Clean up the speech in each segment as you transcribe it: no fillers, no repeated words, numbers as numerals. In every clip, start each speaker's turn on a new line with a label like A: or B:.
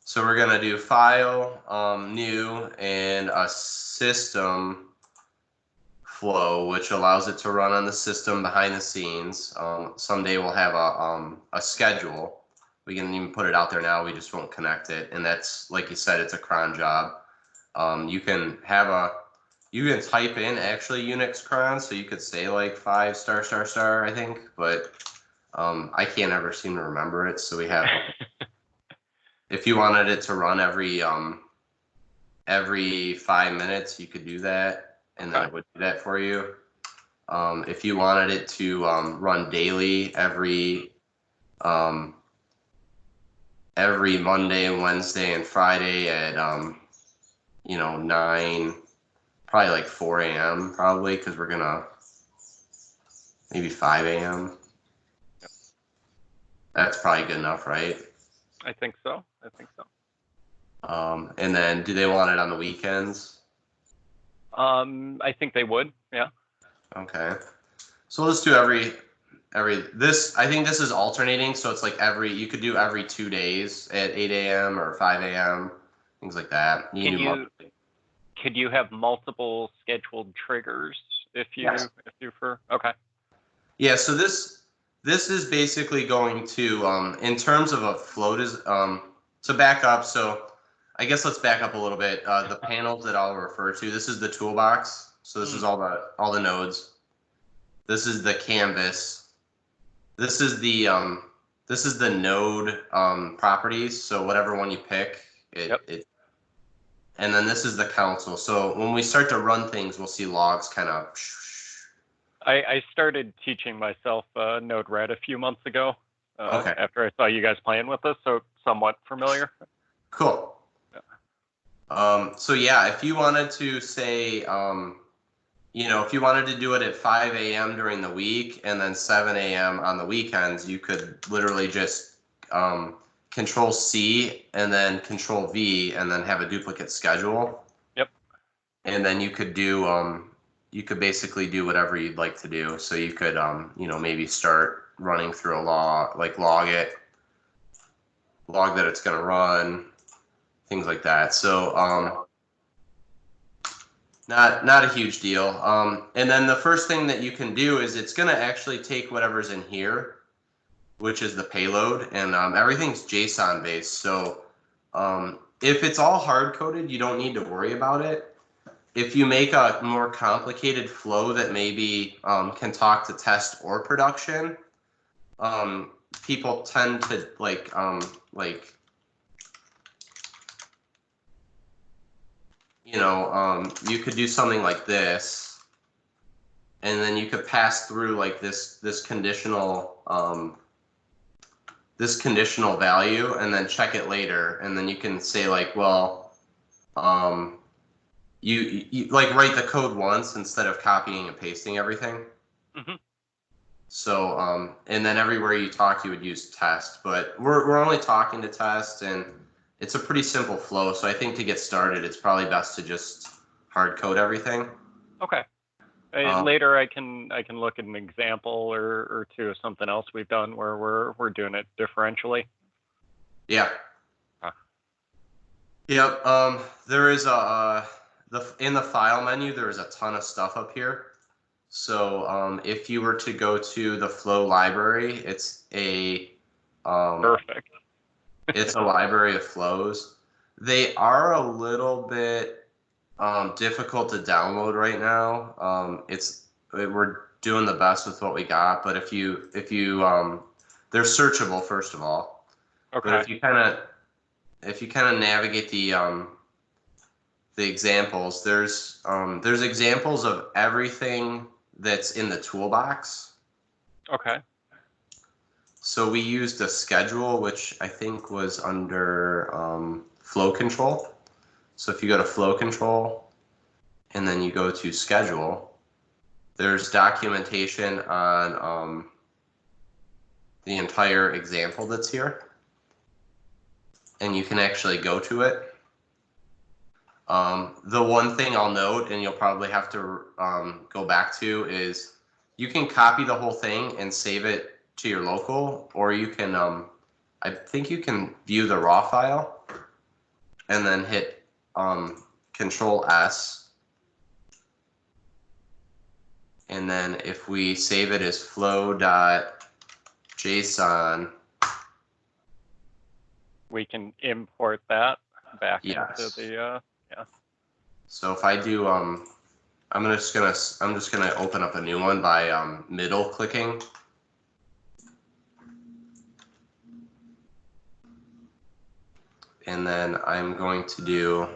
A: So we're gonna do file, new, and a system flow, which allows it to run on the system behind the scenes. Someday we'll have a schedule. We can even put it out there now. We just won't connect it, and that's, like you said, it's a cron job. You can type in actually Unix cron, so you could say like 5 star star star, I think, but I can't ever seem to remember it. So we have, if you wanted it to run every 5 minutes, you could do that, and then it would do that for you. If you wanted it to run daily every Monday and Wednesday and Friday at 9, probably like 4 a.m. probably, because we're gonna maybe 5 a.m. That's probably good enough, right?
B: I think so.
A: And then do they want it on the weekends?
B: I think they would, yeah.
A: Okay. So let's do every this, I think this is alternating, so it's like you could do every 2 days at 8 a.m. or 5 a.m., things like that.
B: Could you have multiple scheduled triggers if you prefer? Okay.
A: Yeah, so this is basically going to, in terms of a flow, to back up, so I guess let's back up a little bit. The panels that I'll refer to, this is the toolbox. So this is all the nodes. This is the canvas. This is the node properties. So whatever one you pick, and then this is the console. So when we start to run things, we'll see logs kind of.
B: I started teaching myself Node-RED a few months ago. After I saw you guys playing with this, so somewhat familiar.
A: Cool. So yeah, if you wanted to say, if you wanted to do it at 5 a.m. during the week and then 7 a.m. on the weekends, you could literally just Control C and then Control V and then have a duplicate schedule. Yep. And then you could do, you could basically do whatever you'd like to do. So you could, maybe start running through a log, like log that it's going to run, things like that. So not a huge deal. And then the first thing that you can do is it's going to actually take whatever's in here, which is the payload, and everything's JSON based. So if it's all hard coded, you don't need to worry about it. If you make a more complicated flow that maybe can talk to test or production, people tend to you could do something like this, and then you could pass through like this conditional value and then check it later, and then you can say like, well, you like write the code once instead of copying and pasting everything. Mm-hmm. So and then everywhere you talk, you would use test, but we're only talking to test, and it's a pretty simple flow. So I think to get started, it's probably best to just hard code everything.
B: Okay. Later, I can look at an example or two of something else we've done where we're doing it differentially. Yeah. Huh.
A: Yep. There is in the file menu, there is a ton of stuff up here. So if you were to go to the flow library, it's a
B: perfect.
A: It's a library of flows. They are a little bit difficult to download right now. We're doing the best with what we got, but if you they're searchable first of all. Okay. But if you kind of navigate the examples, there's examples of everything that's in the toolbox.
B: Okay.
A: So we used a schedule, which I think was under flow control. So if you go to flow control and then you go to schedule, there's documentation on the entire example that's here. And you can actually go to it. The one thing I'll note, and you'll probably have to go back to, is you can copy the whole thing and save it to your local, or you can, I think you can view the raw file. and then hit Control S. And then if we save it as flow.json,
B: we can import that back
A: yes.
B: into the yeah.
A: So if I do I'm just gonna open up a new one by middle clicking. And then I'm going to do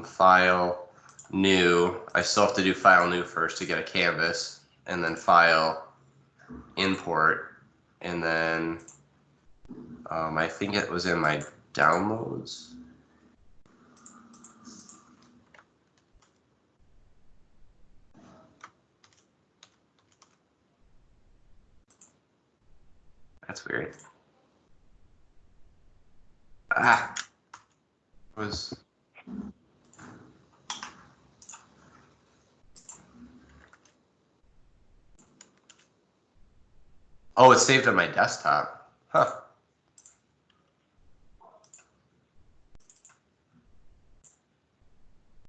A: file new. I still have to do file new first to get a canvas, and then file import, and then I think it was in my downloads. That's weird. Was oh, it's saved on my desktop. Huh.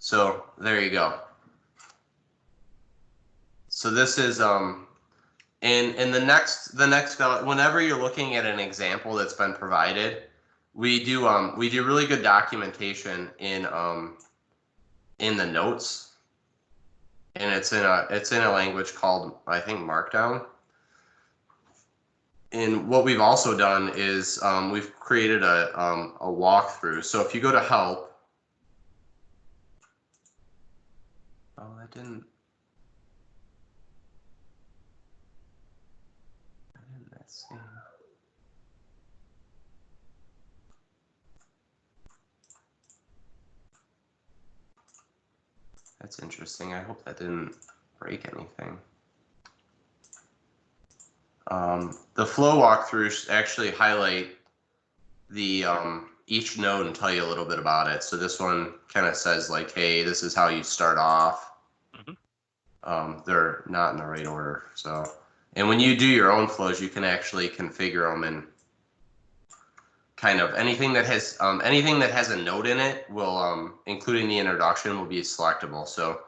A: So there you go. So this is in the next whenever you're looking at an example that's been provided, we do really good documentation in the notes, and it's in a language called, I think, Markdown. And what we've also done is we've created a walkthrough. So if you go to help, oh, I didn't see. That's interesting. I hope that didn't break anything. The flow walkthroughs actually highlight the each node and tell you a little bit about it. So this one kind of says like, hey, this is how you start off. They're not in the right order. So, and when you do your own flows, you can actually configure them, and kind of anything that has a node in it will, including the introduction, will be selectable. So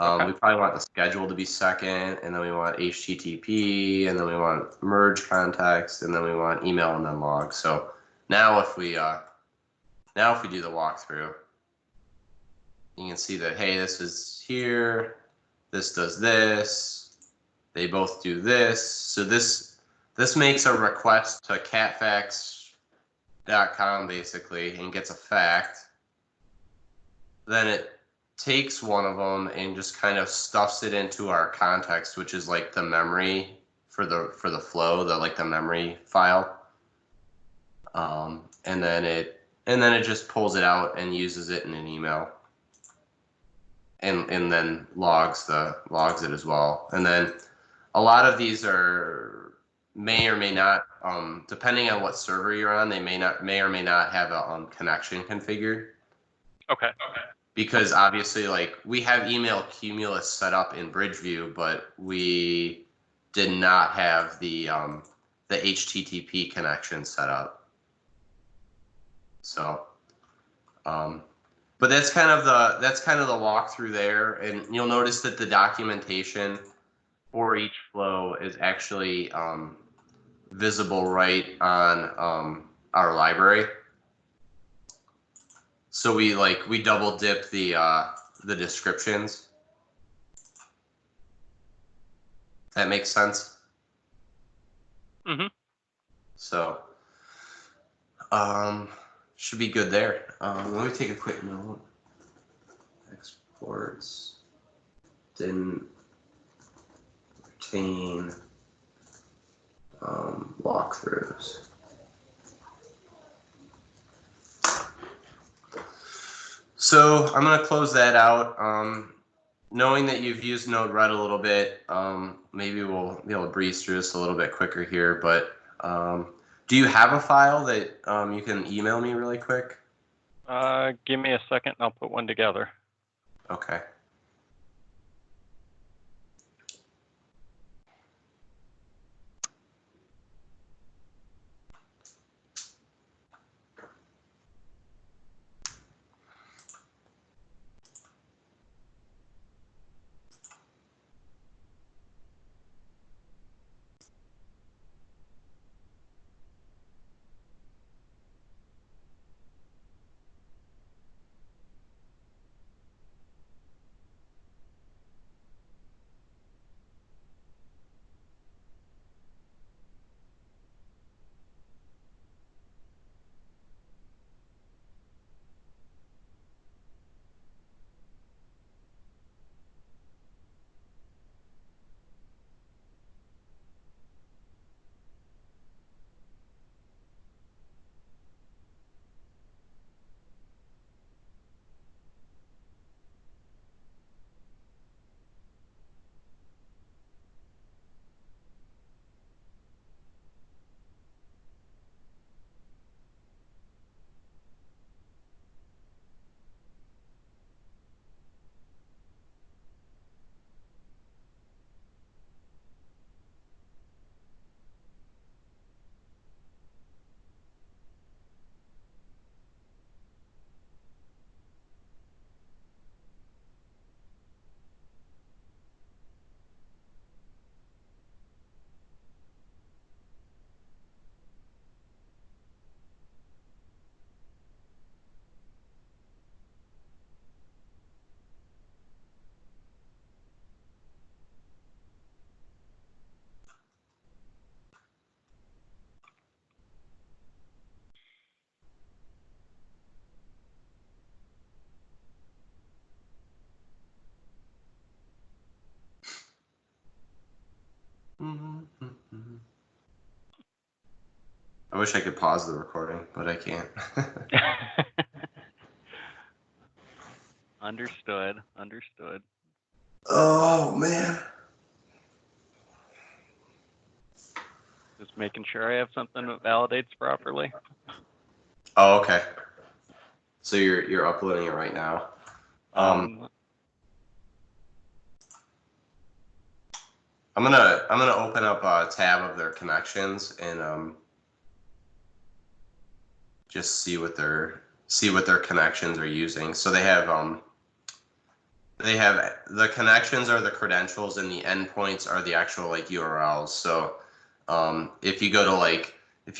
A: we probably want the schedule to be second, and then we want HTTP, and then we want merge context, and then we want email and then log. So now if we do the walkthrough, you can see that, hey, this is here, this does this, they both do this. So this makes a request to catfax.com basically and gets a fact. Then it takes one of them and just kind of stuffs it into our context, which is like the memory for the flow, the memory file. And then it just pulls it out and uses it in an email, and then logs it as well. And then a lot of these may or may not, depending on what server you're on, they may or may not have a connection configured.
B: Okay.
A: Because obviously, like, we have email Cumulus set up in Bridgeview, but we did not have the HTTP connection set up. So, but that's kind of the walkthrough there, and you'll notice that the documentation for each flow is actually visible right on our library. So we double dip the descriptions. That makes sense. So should be good there. Let me take a quick note. Exports didn't retain walkthroughs. So I'm going to close that out. Knowing that you've used Node-RED a little bit, maybe we'll be able to breeze through this a little bit quicker here. But do you have a file that you can email me really quick?
B: Give me a second and I'll put one together.
A: Okay. I wish I could pause the recording, but I can't.
B: Understood.
A: Oh, man.
B: Just making sure I have something that validates properly.
A: Oh, okay. So you're uploading it right now. I'm gonna open up a tab of their connections and just see what their connections are using. So they have the connections are the credentials and the endpoints are the actual like URLs. So if you go to like if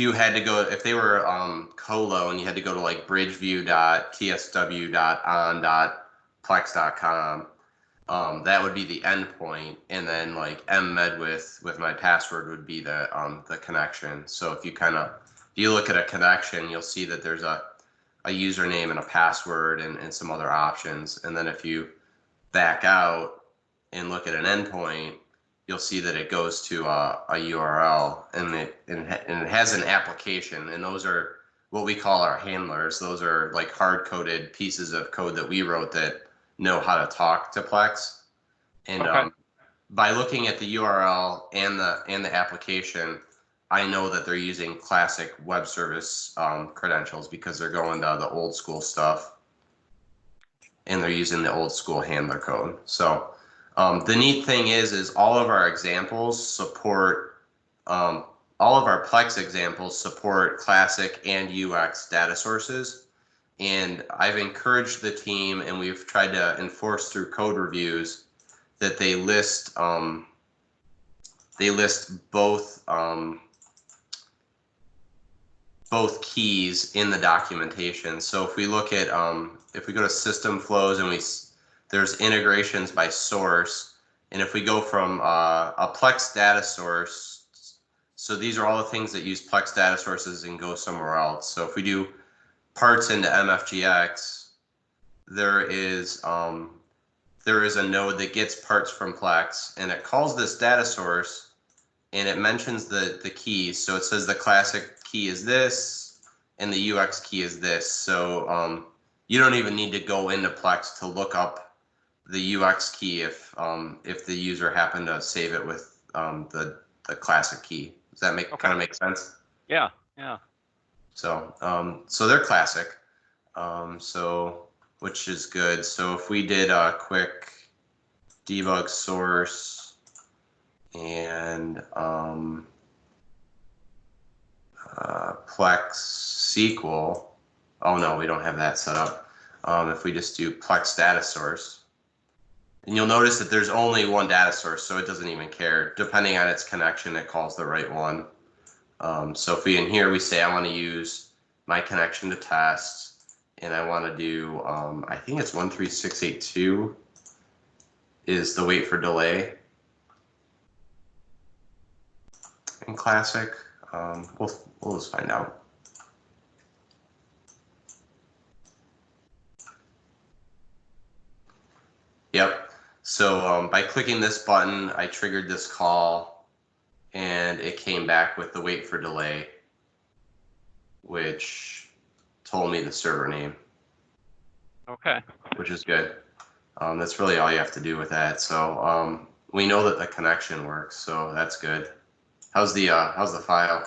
A: they were colo and you had to go to like bridgeview.tsw.on.plex.com, that would be the endpoint, and then like mmed with my password would be the connection. So if you look at a connection, you'll see that there's a username and a password and some other options. And then if you back out and look at an endpoint, you'll see that it goes to a URL and it has an application, and those are what we call our handlers. Those are like hard-coded pieces of code that we wrote that know how to talk to Plex. And
B: okay.
A: By looking at the URL and the application, I know that they're using classic web service credentials because they're going to the old school stuff, and they're using the old school handler code. So the neat thing is all of our examples support, all of our Plex examples support classic and UX data sources. And I've encouraged the team, and we've tried to enforce through code reviews that they list both keys in the documentation. So if we look at if we go to system flows and there's integrations by source, and if we go from a Plex data source, so these are all the things that use Plex data sources and go somewhere else. So if we do parts into MFGx, there is a node that gets parts from Plex, and it calls this data source, and it mentions the keys. So it says the classic key is this, and the UX key is this. So you don't even need to go into Plex to look up the UX key if the user happened to save it with the classic key. Does that kind of make sense?
B: Yeah.
A: So they're classic. Which is good. So if we did a quick debug source and Plex SQL, oh no, we don't have that set up. If we just do Plex data source, and you'll notice that there's only one data source, so it doesn't even care. Depending on its connection, it calls the right one. So if we in here, we say I want to use my connection to test, and I want to do, I think it's 13682 is the wait for delay in classic. We'll just find out. Yep. So by clicking this button, I triggered this call, and it came back with the wait for delay, which told me the server name.
B: Okay.
A: Which is good. That's really all you have to do with that. So we know that the connection works, so that's good. How's the file?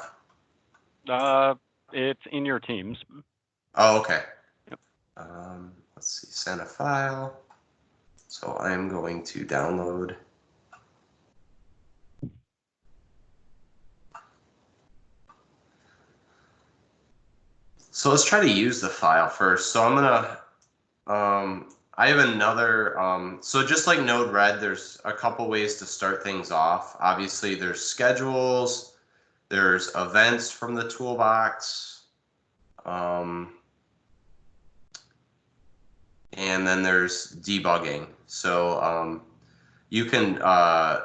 B: It's in your Teams.
A: Oh, okay.
B: Yep.
A: Let's see, send a file. So I'm going to download. So let's try to use the file first. So I'm gonna, I have another, so just like Node-RED, there's a couple ways to start things off. Obviously there's schedules, there's events from the toolbox, and then there's debugging. So you can,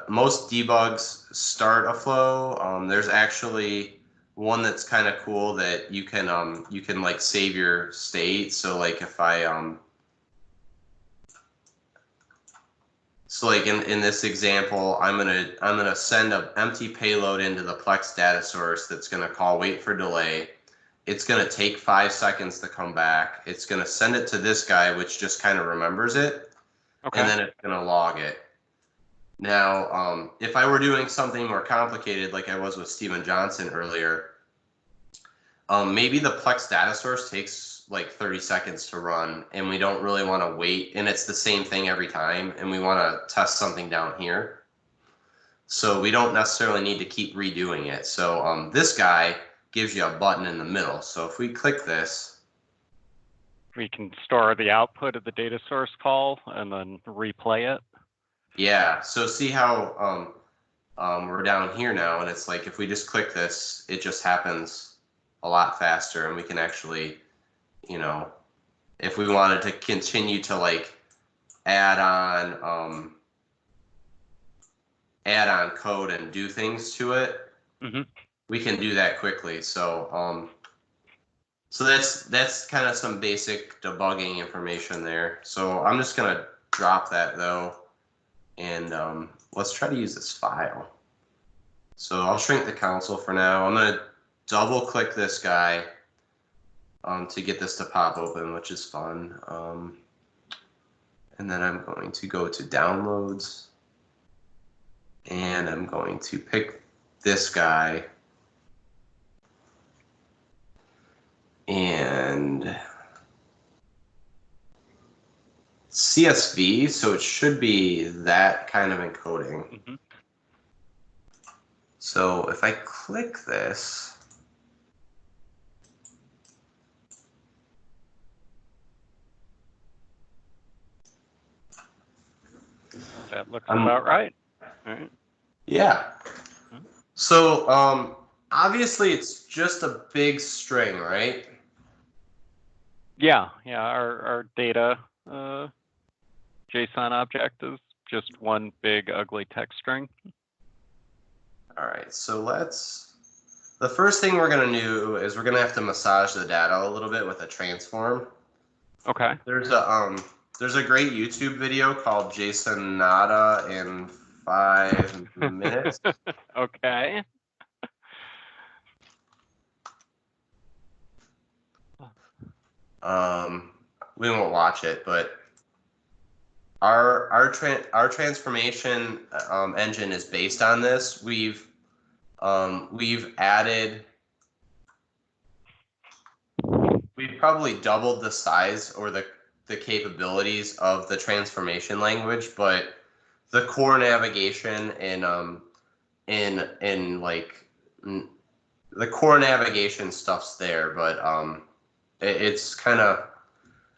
A: most debugs start a flow. There's actually one that's kind of cool that you can like save your state. So like if I So like in this example, I'm gonna send an empty payload into the Plex data source that's gonna call wait for delay. It's gonna take 5 seconds to come back. It's gonna send it to this guy, which just kind of remembers it, and then it's gonna log it. Now, if I were doing something more complicated, like I was with Steven Johnson earlier, maybe the Plex data source takes like 30 seconds to run, and we don't really want to wait, and it's the same thing every time, and we want to test something down here. So we don't necessarily need to keep redoing it. So this guy gives you a button in the middle. So if we click this,
B: we can store the output of the data source call and then replay it.
A: Yeah. So see how we're down here now, and it's like if we just click this, it just happens a lot faster, and we can actually, you know, if we wanted to continue to like add on code and do things to it, we can do that quickly. So so that's kind of some basic debugging information there. So I'm just gonna drop that though, and let's try to use this file. So I'll shrink the console for now. I'm gonna double click this guy to get this to pop open, which is fun. And then I'm going to go to downloads, and I'm going to pick this guy, and CSV, so it should be that kind of encoding. So if I click this,
B: that looks about right. All right.
A: Yeah. So obviously it's just a big string, right?
B: Yeah. Our data JSON object is just one big ugly text string.
A: All right. So the first thing we're gonna do is we're gonna have to massage the data a little bit with a transform.
B: Okay.
A: There's a great YouTube video called JSON Nada in 5 minutes.
B: Okay.
A: We won't watch it, but our transformation engine is based on this. We've probably doubled the size or the capabilities of the transformation language, but the core navigation and the core navigation stuff's there, but it's kind of,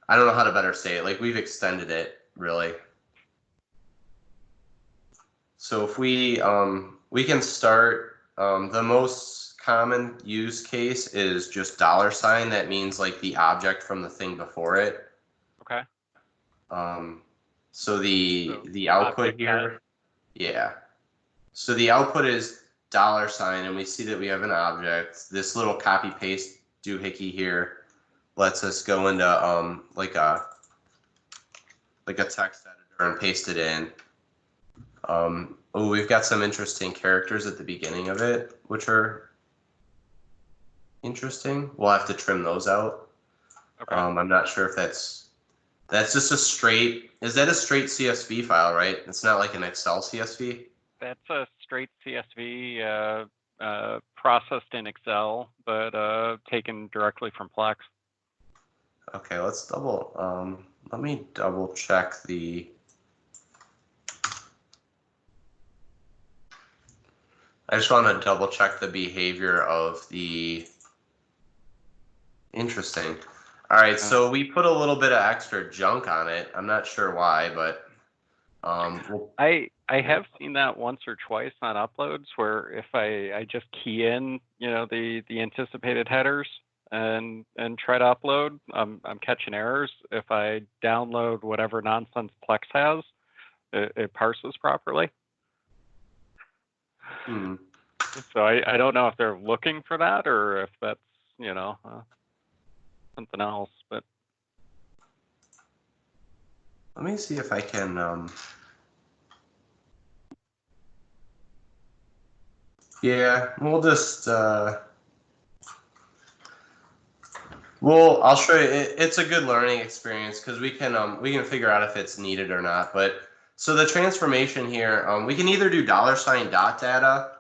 A: I don't know how to better say it. Like we've extended it really. So if we can start, the most common use case is just $. That means like the object from the thing before it.
B: Okay.
A: So the output here, yeah. So the output is $, and we see that we have an object. This little copy paste doohickey here lets us go into like a text editor and paste it in. Oh, we've got some interesting characters at the beginning of it, which are interesting. We'll have to trim those out.
B: Okay.
A: I'm not sure if that's just a straight, is that a straight CSV file, right? It's not like an Excel CSV?
B: That's a straight CSV processed in Excel, but taken directly from Plex.
A: Okay, let me double check I just want to double check the behavior of interesting. All right, so we put a little bit of extra junk on it. I'm not sure why, but
B: I have seen that once or twice on uploads where if I just key in, the anticipated headers and try to upload, I'm catching errors. If I download whatever nonsense Plex has, it parses properly. So I don't know if they're looking for that or if that's something else. But
A: let me see if I can Yeah, we'll just I'll show you. It's a good learning experience because we can figure out if it's needed or not. But so the transformation here, we can either do $dot data,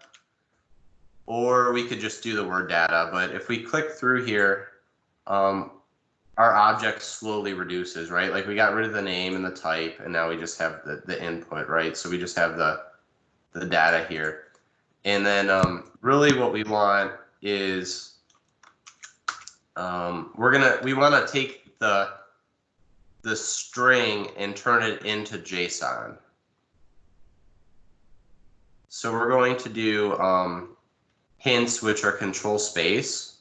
A: or we could just do the word data. But if we click through here, our object slowly reduces, right? Like we got rid of the name and the type, and now we just have the input, right? So we just have the data here. And then really what we want is we want to take the string and turn it into JSON. So we're going to do hints, which are control space.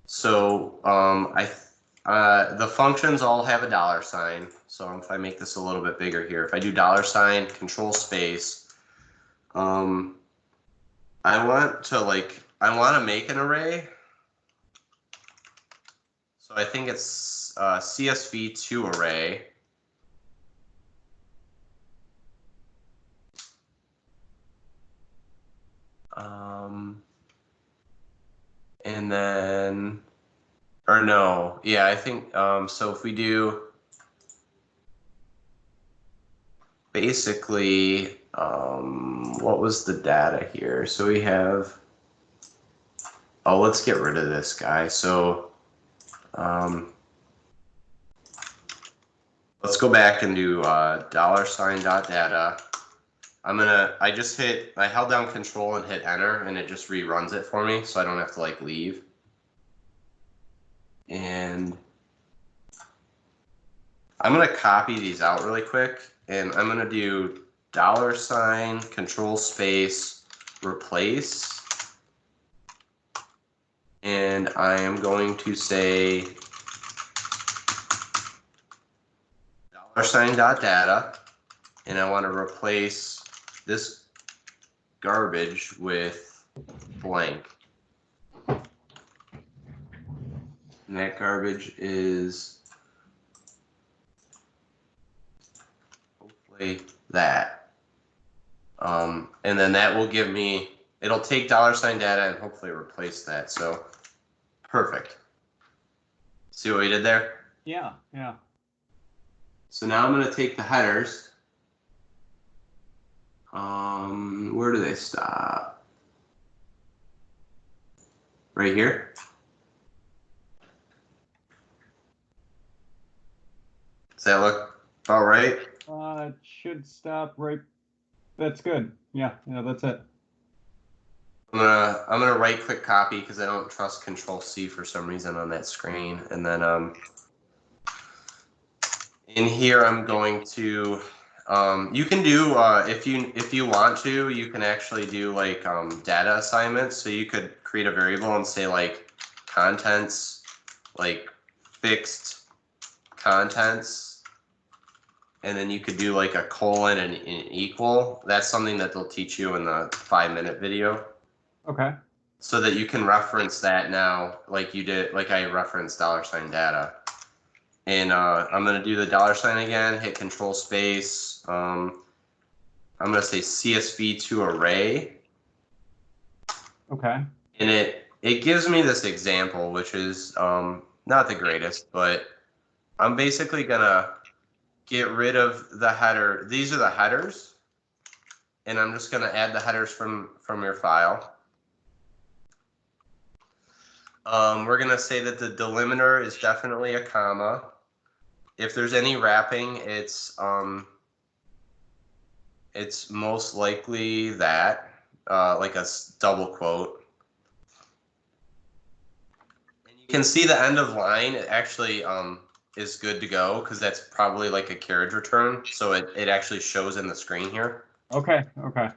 A: So the functions all have a $sign. So if I make this a little bit bigger here, if I do $, control space, I want to make an array. So I think it's CSV2 array. And then, or no, yeah, I think, so if we do basically, what was the data here? So we have, oh, let's get rid of this guy. So, let's go back and do $data. I held down control and hit enter, and it just reruns it for me, so I don't have to like leave. And I'm gonna copy these out really quick, and I'm gonna do $, control space, replace. And I am going to say $data, and I want to replace this garbage with blank. And that garbage is hopefully that. And then that will give me, it'll take $data and hopefully replace that. So perfect. See what we did there?
B: Yeah, yeah.
A: So now I'm going to take the headers. Where do they stop? Right here. Does that look about right?
B: It should stop right. That's good. Yeah, that's it.
A: I'm gonna right click copy because I don't trust Control C for some reason on that screen, and then in here I'm going to you can do if you want to, you can actually do like data assignments. So you could create a variable and say like contents, like fixed contents, and then you could do like a colon and an equal. That's something that they'll teach you in the 5-minute video.
B: Okay.
A: So that you can reference that now, like you did, like I referenced $data. And I'm going to do the $sign again, hit control space. I'm going to say CSV2 array.
B: Okay.
A: And it gives me this example, which is not the greatest, but I'm basically going to get rid of the header. These are the headers. And I'm just going to add the headers from your file. We're going to say that the delimiter is definitely a comma. If there's any wrapping, it's most likely that, like a double quote. And you can see the end of line, it actually is good to go because that's probably like a carriage return. So it actually shows in the screen here.
B: Okay, okay.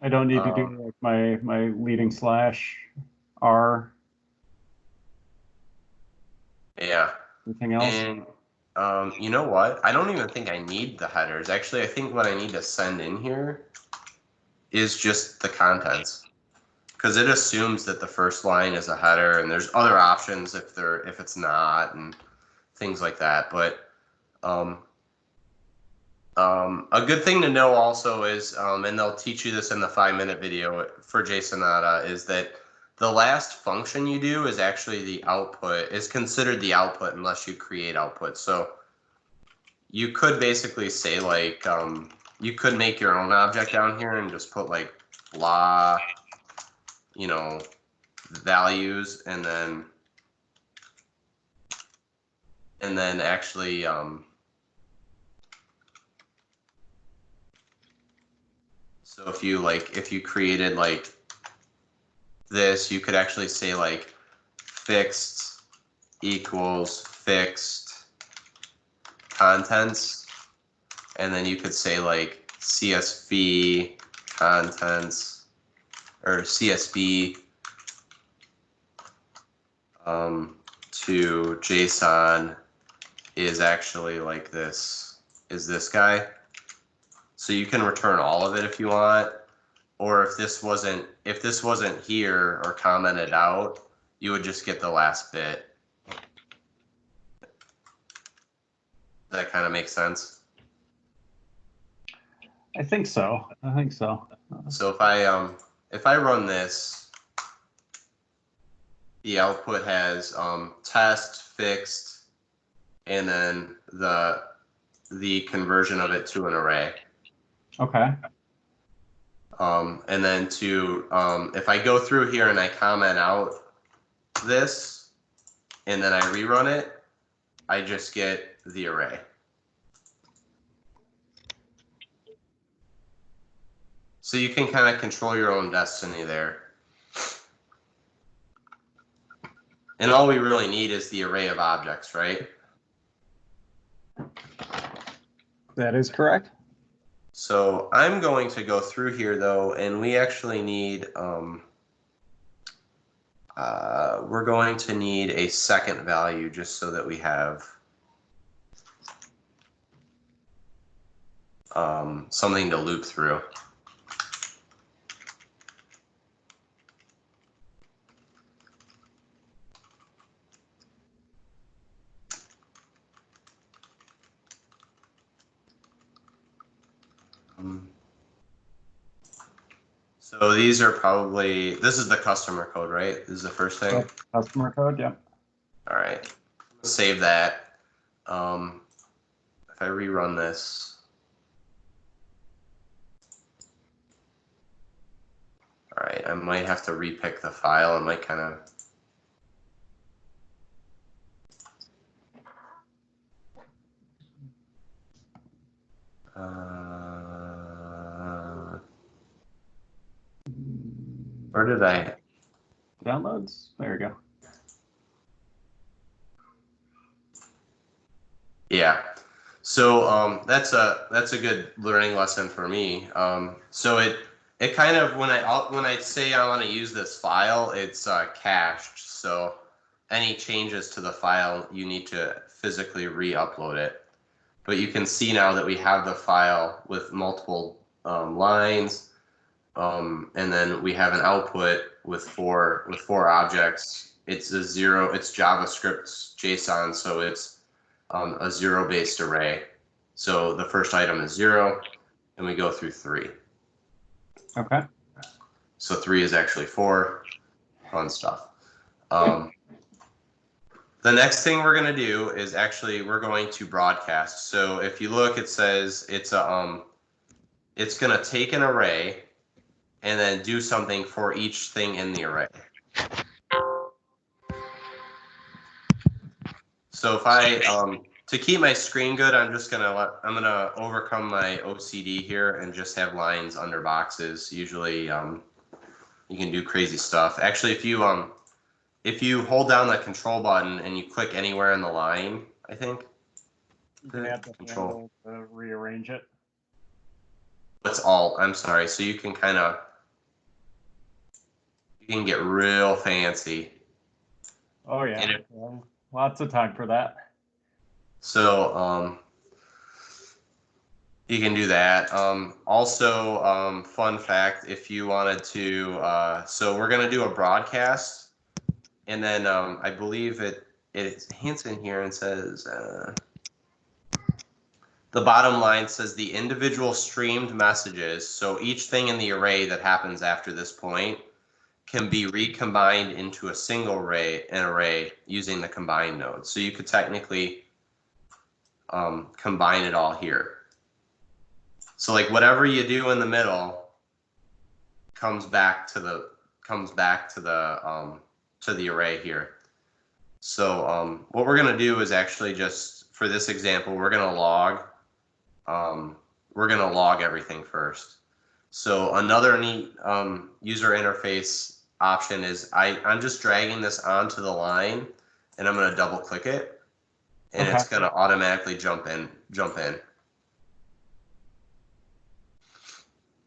B: I don't need to do like my leading slash R.
A: Yeah.
B: Anything else?
A: And you know what? I don't even think I need the headers. Actually, I think what I need to send in here is just the contents, because it assumes that the first line is a header, and there's other options if it's not, and things like that. But A good thing to know also is, and they'll teach you this in the 5-minute video for JSON, is that the last function you do is actually the output, is considered the output unless you create output. So you could basically say like, you could make your own object down here and just put like blah, values, and then actually, so if you created like this, you could actually say like fixed equals fixed contents, and then you could say like CSV contents or CSV to JSON is actually like this, is this guy. So you can return all of it if you want, or if this wasn't here or commented out, you would just get the last bit. That kind of makes sense.
C: I think so.
A: So if I run this, the output has test, fixed, and then the conversion of it to an array.
C: Okay.
A: And then if I go through here and I comment out this, and then I rerun it, I just get the array. So you can kind of control your own destiny there. And all we really need is the array of objects, right?
C: That is correct.
A: So I'm going to go through here though, and we actually need, we're going to need a second value just so that we have something to loop through. So these are probably, this is the customer code, right? This is the first thing?
C: Customer code, yeah.
A: All right, save that. If I rerun this. All right, I might have to repick the file. I might kind of. Where did I?
C: Downloads, there you go.
A: Yeah, so that's a good learning lesson for me. So it kind of, when I say I want to use this file, it's cached. So any changes to the file, you need to physically re-upload it. But you can see now that we have the file with multiple lines, and then we have an output with four objects. It's JavaScript JSON, so it's a zero-based array. So the first item is 0, and we go through 3.
C: Okay.
A: So 3 is actually 4. Fun stuff. The next thing we're going to do is actually we're going to broadcast. So if you look, it says it's going to take an array and then do something for each thing in the array. So if I to keep my screen good, I'm gonna overcome my OCD here and just have lines under boxes. Usually, you can do crazy stuff. Actually, if you hold down the control button and you click anywhere in the line, I think.
C: You can add the control to rearrange it.
A: It's Alt. I'm sorry. So you can get real fancy.
C: Oh yeah. Lots of time for that.
A: So you can do that. Also, fun fact, if you wanted to, so we're gonna do a broadcast, and then I believe it hints in here and says the the bottom line says the individual streamed messages, so each thing in the array that happens after this point can be recombined into a single array using the combine node. So you could technically combine it all here. So like whatever you do in the middle comes back to the array here. So what we're gonna do is actually just for this example, we're gonna log everything first. So another neat user interface option is I'm just dragging this onto the line and I'm going to double click it and it's going to automatically jump in.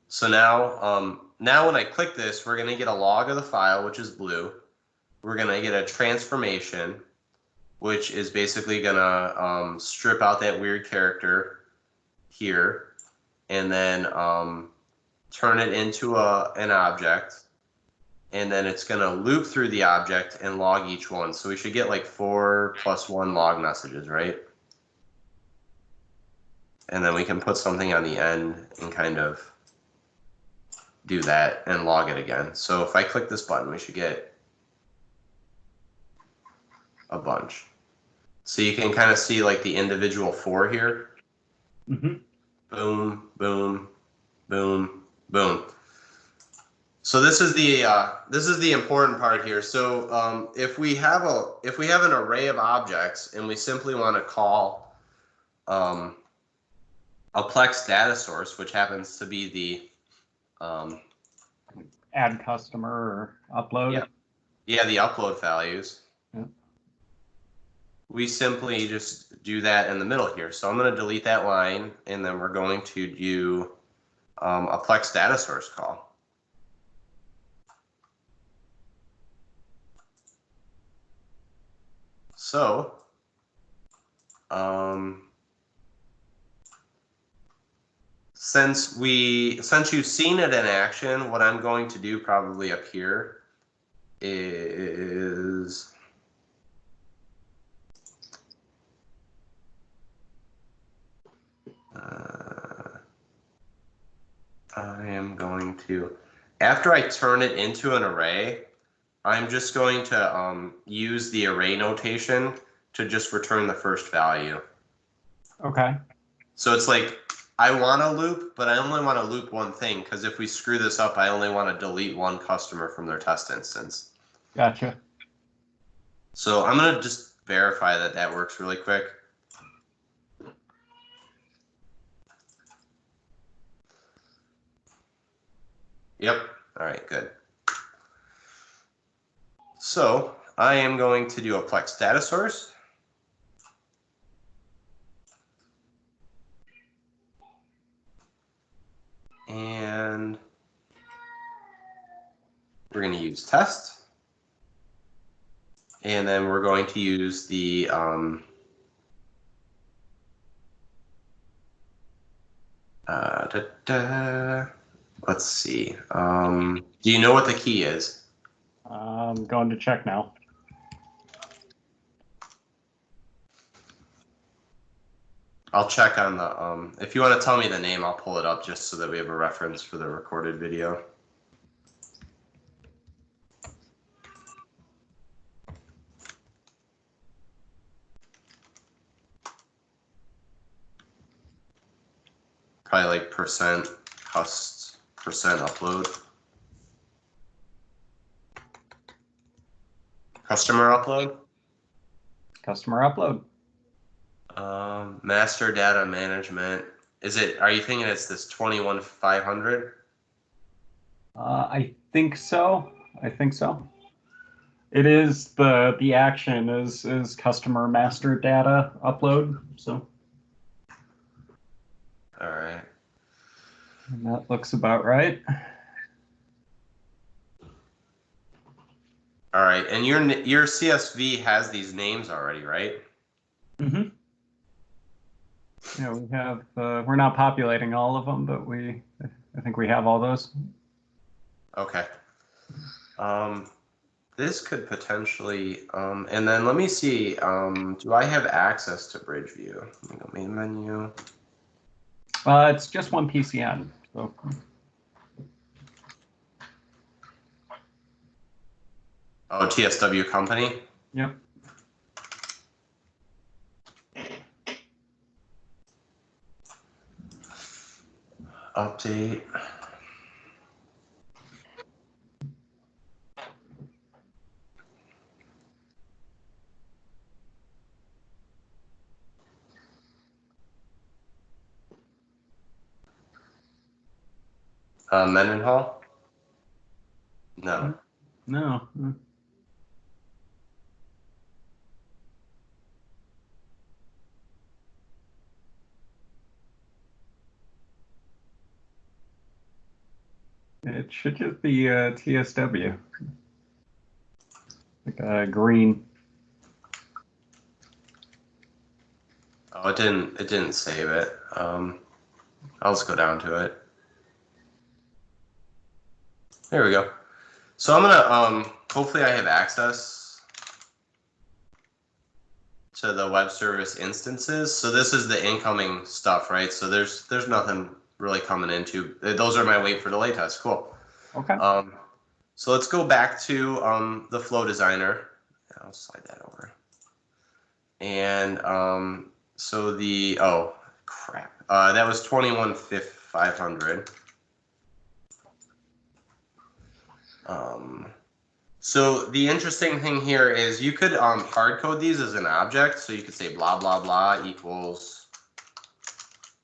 A: So now when I click this, we're going to get a log of the file, which is blue. We're going to get a transformation, which is basically going to strip out that weird character here and then turn it into an object. And then it's going to loop through the object and log each one. So we should get like 4 + 1 log messages, right? And then we can put something on the end and kind of do that and log it again. So if I click this button, we should get a bunch. So you can kind of see like the individual 4 here. Mm-hmm. Boom, boom, boom, boom. So this is the important part here. So if we have an array of objects and we simply want to call a Plex data source, which happens to be the
C: add customer or upload.
A: Yeah, the upload values.
C: Yeah.
A: We simply just do that in the middle here. So I'm going to delete that line, and then we're going to do a Plex data source call. So, since you've seen it in action, what I'm going to do probably up here is I am going to, after I turn it into an array, I'm just going to use the array notation to just return the first value.
C: Okay.
A: So it's like, I want to loop, but I only want to loop one thing, because if we screw this up, I only want to delete one customer from their test instance.
C: Gotcha.
A: So I'm going to just verify that that works really quick. Yep. All right, good. So I am going to do a Plex data source. And we're going to use test. And then we're going to use the let's see. Do you know what the key is?
C: I'm going to check now.
A: I'll check on the, if you want to tell me the name, I'll pull it up just so that we have a reference for the recorded video. Probably like %, cust, % upload. Customer upload?
C: Customer upload.
A: Master data management. Are you thinking it's this 21500?
C: I think so. It is the action is customer master data upload. So.
A: All right.
C: And that looks about right.
A: All right, and your CSV has these names already, right? Mm-hmm.
C: Yeah, we have. We're not populating all of them, but I think we have all those.
A: Okay. This could potentially, and then let me see. Do I have access to Bridge View? Let me go main menu.
C: It's just one PCN. So.
A: Oh, TSW company?
C: Yep.
A: Update. Mendenhall? No.
C: No. It should just be TSW. Like green.
A: Oh, it didn't save it. I'll just go down to it. There we go. So I'm gonna hopefully I have access to the web service instances. So this is the incoming stuff, right? So there's nothing really coming into. Those are my wait for delay tests. Cool.
C: Okay.
A: So let's go back to the flow designer. I'll slide that over. And so the oh crap, that was 21,500. So the interesting thing here is you could hard code these as an object. So you could say blah blah blah equals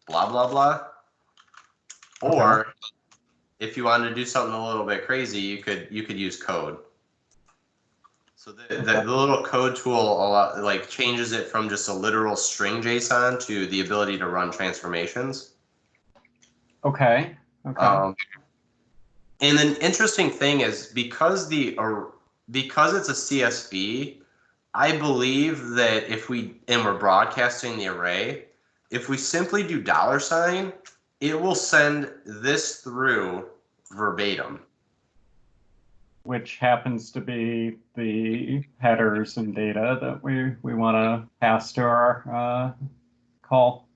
A: blah blah blah. Or okay, if you wanted to do something a little bit crazy, you could use code. So the little code tool like changes it from just a literal string JSON to the ability to run transformations.
C: Okay. Okay.
A: And an interesting thing is because it's a CSV, I believe that we're broadcasting the array, if we simply do $, it will send this through verbatim.
C: Which happens to be the headers and data that we want to pass to our call.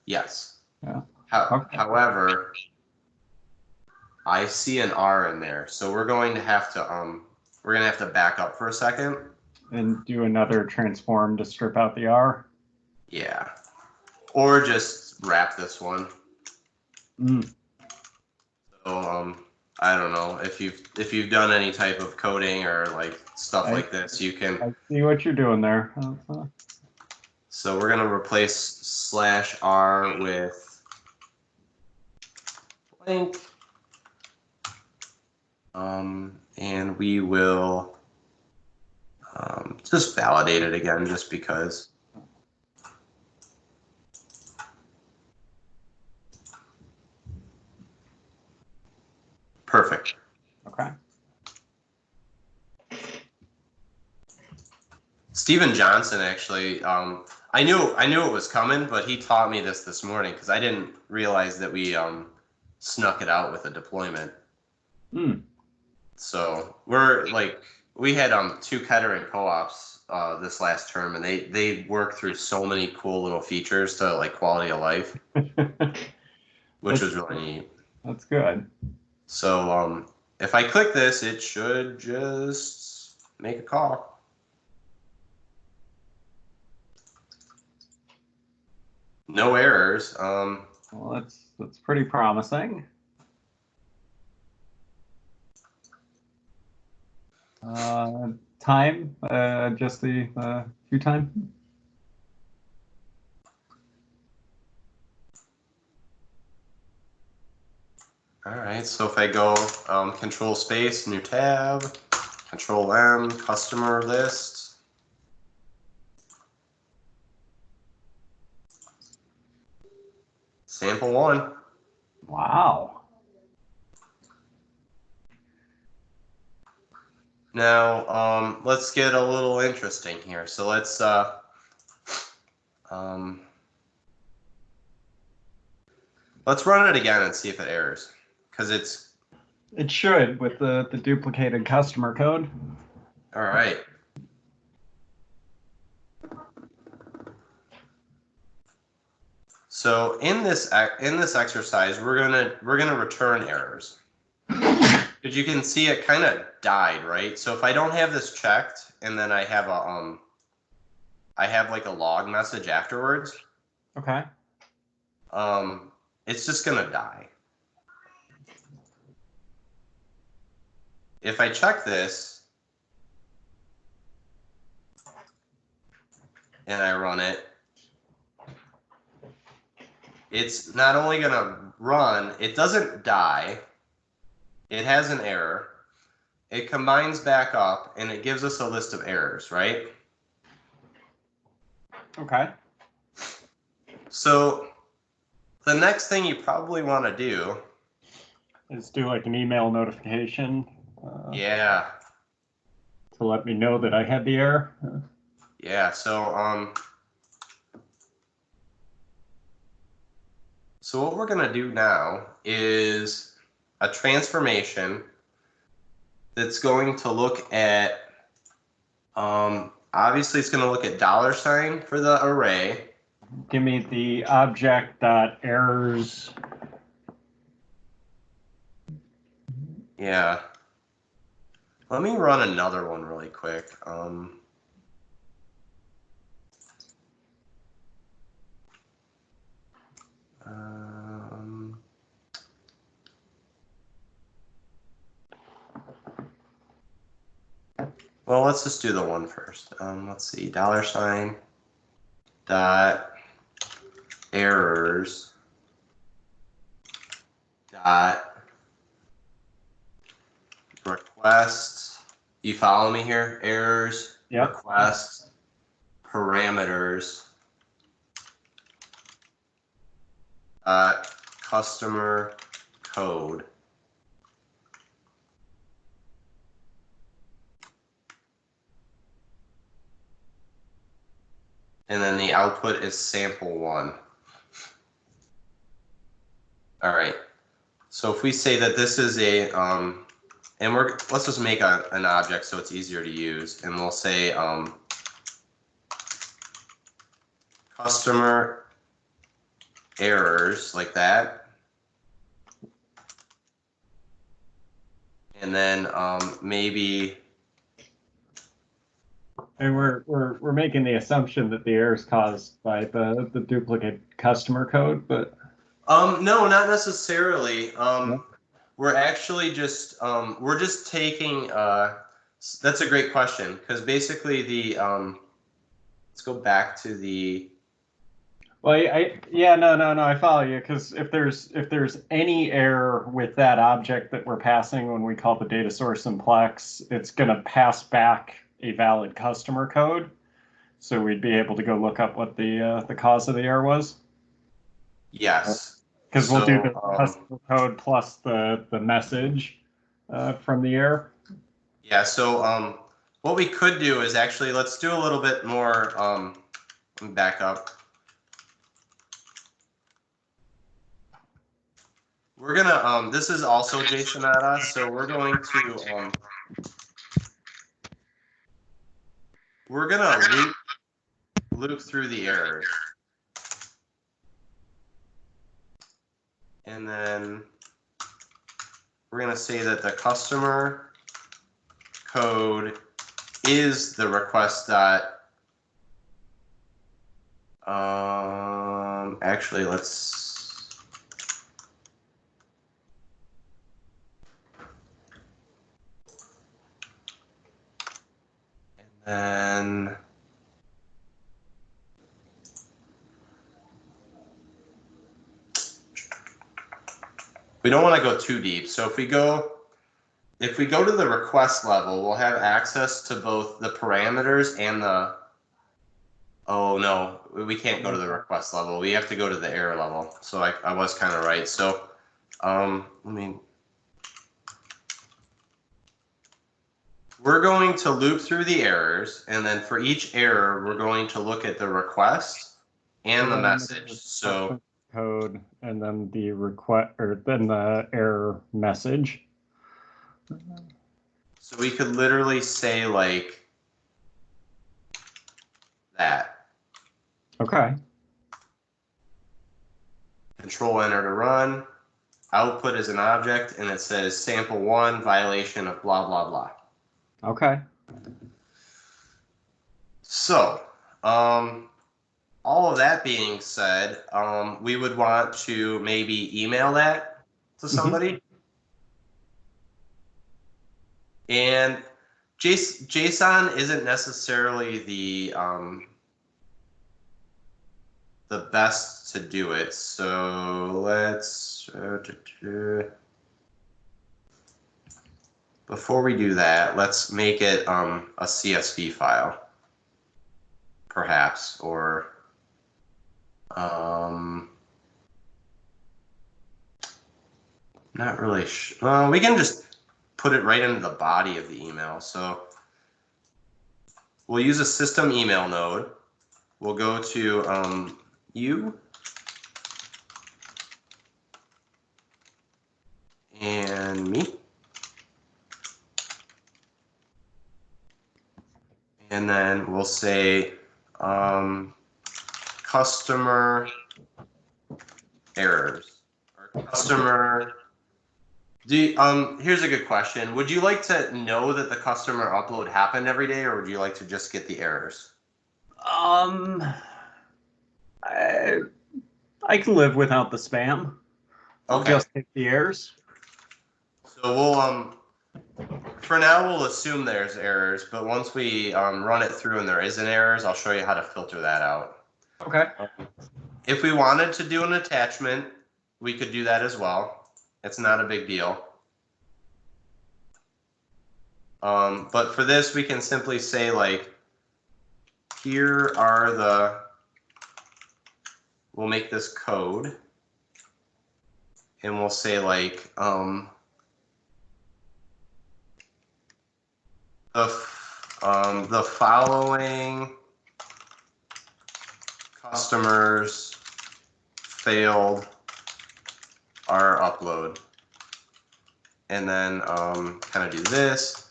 A: Yes.
C: Yeah.
A: Okay. However, I see an R in there, so we're going to have to back up for a second
C: and do another transform to strip out the R.
A: Yeah, or just wrap this one. So I don't know if you've done any type of coding or like stuff like this, you can.
C: I see what you're doing there.
A: So we're gonna replace /R with blank. And we will just validate it again, just because. Perfect.
C: Okay.
A: Steven Johnson actually, I knew it was coming, but he taught me this morning because I didn't realize that we snuck it out with a deployment. So we had 2 Kettering co-ops this last term, and they worked through so many cool little features to like quality of life, which was really neat.
C: That's good.
A: So if I click this, it should just make a call. No errors.
C: Well, that's pretty promising. Time, just the queue time.
A: All right, so if I go control space, new tab, control M, customer list. Sample 1.
C: Wow.
A: Now, let's get a little interesting here. So let's run it again and see if it errors, because
C: it should with the duplicated customer code.
A: All right. So in this exercise, we're gonna return errors. Because you can see it kind of died, right? So if I don't have this checked, and then I have like a log message afterwards.
C: Okay.
A: It's just gonna die. If I check this and I run it, it's not only gonna run, it doesn't die. It has an error. It combines back up and it gives us a list of errors, right?
C: Okay.
A: So the next thing you probably want to do
C: is do like an email notification.
A: Yeah.
C: To let me know that I had the error.
A: Yeah. So what we're gonna do now is a transformation that's going to look at obviously it's going to look at $sign for the array.
C: Give me the object dot errors.
A: Yeah. Let me run another one really quick. Well, let's just do the one first. Let's see, $sign dot errors dot request. You follow me here? Errors,
C: Yep.
A: request, parameters, customer code. And then the output is sample1. All right. So if we say that this is a, and let's just make an object so it's easier to use, and we'll say customer errors like that, and then maybe.
C: And we're making the assumption that the error is caused by the duplicate customer code, but
A: no, not necessarily. We're actually just we're just taking that's a great question, because basically the let's go back to the.
C: Well, no, I follow you, because if there's any error with that object that we're passing when we call the data source simplex, it's going to pass back a valid customer code. So we'd be able to go look up what the cause of the error was.
A: Yes.
C: Because we'll do the customer code plus the message from the error.
A: Yeah. So what we could do is actually, let's do a little bit more. Let me back up. We're gonna this is also JSON-ata, so we're going to we're gonna loop through the errors, and then we're gonna say that the customer code is the request dot. Actually, let's. And we don't want to go too deep. So if we go to the request level, we'll have access to both the parameters and the. Oh no, we can't go to the request level. We have to go to the error level. So I was kind of right. So we're going to loop through the errors, and then for each error, we're going to look at the request and the message. So
C: code, and then the request, or then the error message.
A: So we could literally say like that.
C: Okay.
A: Control enter to run. Output is an object, and it says sample 1 violation of blah, blah, blah.
C: Okay.
A: So, all of that being said, we would want to maybe email that to somebody. And JSON isn't necessarily the best to do it. So let's before we do that, let's make it a CSV file, perhaps, or not really. We can just put it right into the body of the email. So we'll use a system email node. We'll go to you and me. And then we'll say customer errors or customer. Here's a good question. Would you like to know that the customer upload happened every day, or would you like to just get the errors?
C: I can live without the spam. I'll just hit the errors.
A: So we'll for now we'll assume there's errors, but once we run it through and there isn't errors, I'll show you how to filter that out.
C: Okay.
A: If we wanted to do an attachment, we could do that as well. It's not a big deal. But for this, we can simply say, like, here are the, we'll make this code, and we'll say, like, the following customers failed our upload, and then kind of do this.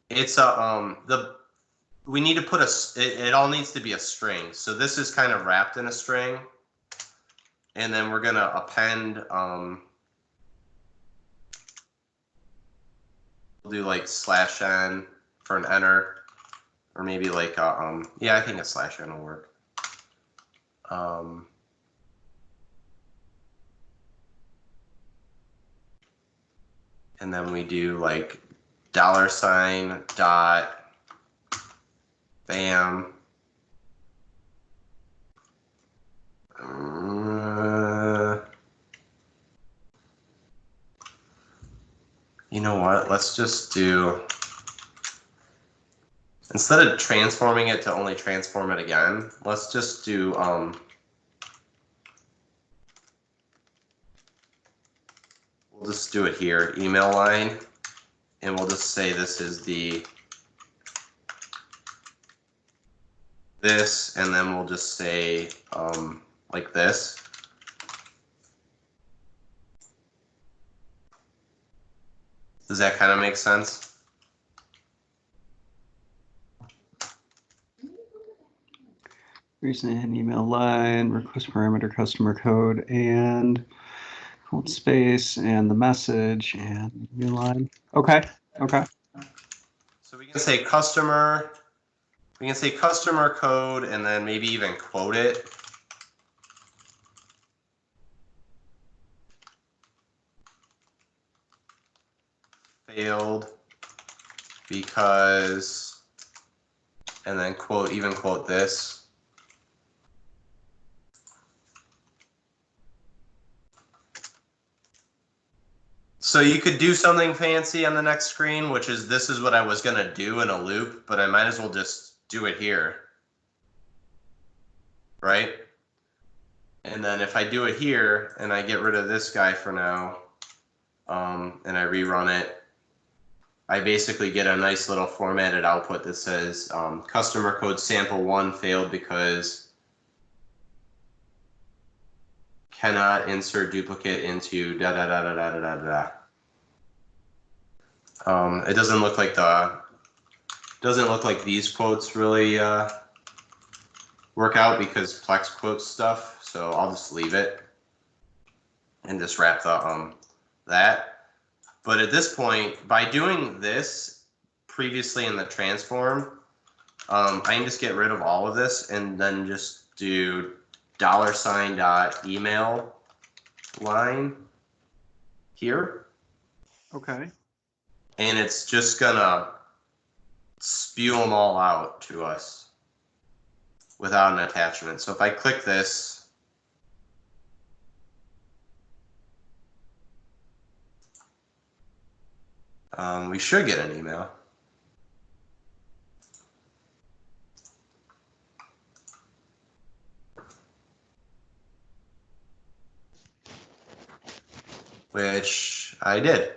A: It's we need to put it all needs to be a string. So this is kind of wrapped in a string, and then we're gonna append. We'll do like /n for an enter, or maybe like yeah, I think a /n will work. And then we do like $, bam. You know what? Let's just do, instead of transforming it to only transform it again, let's just do we'll just do it here, email line, and we'll just say this is this, and then we'll just say like this. Does that kind of make sense?
C: Reason an email line, request parameter, customer code, and hold space, and the message, and new line. Okay. Okay.
A: So we can say customer. We can say customer code, and then maybe even quote it. Failed because, and then even quote this. So you could do something fancy on the next screen, which is this is what I was going to do in a loop, but I might as well just do it here. Right? And then if I do it here and I get rid of this guy for now, and I rerun it, I basically get a nice little formatted output that says customer code sample 1 failed because cannot insert duplicate into da da da da da da da da. It doesn't look like these quotes really work out because Plex quotes stuff, so I'll just leave it. and just wrap the that. But at this point, by doing this previously in the transform, I can just get rid of all of this and then just do $.email line here.
C: Okay.
A: And it's just gonna spew them all out to us without an attachment. So if I click this, we should get an email. Which I did.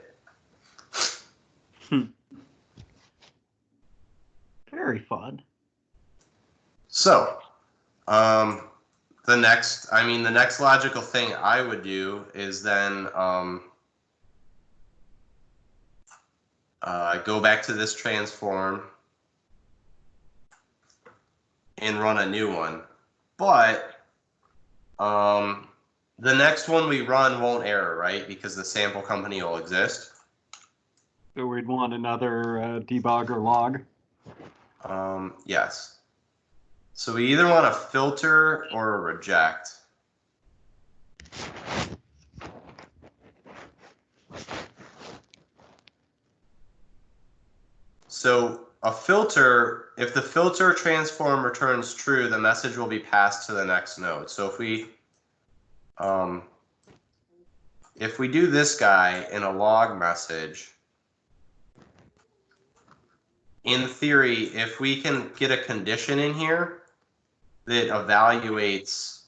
C: Very fun.
A: So, the next logical thing I would do is then go back to this transform and run a new one. But the next one we run won't error, right? Because the sample company will exist.
C: So we'd want another debug or log.
A: Yes. So we either want a filter or a reject. So a filter, if the filter transform returns true, the message will be passed to the next node. So if we do this guy in a log message, in theory, if we can get a condition in here that evaluates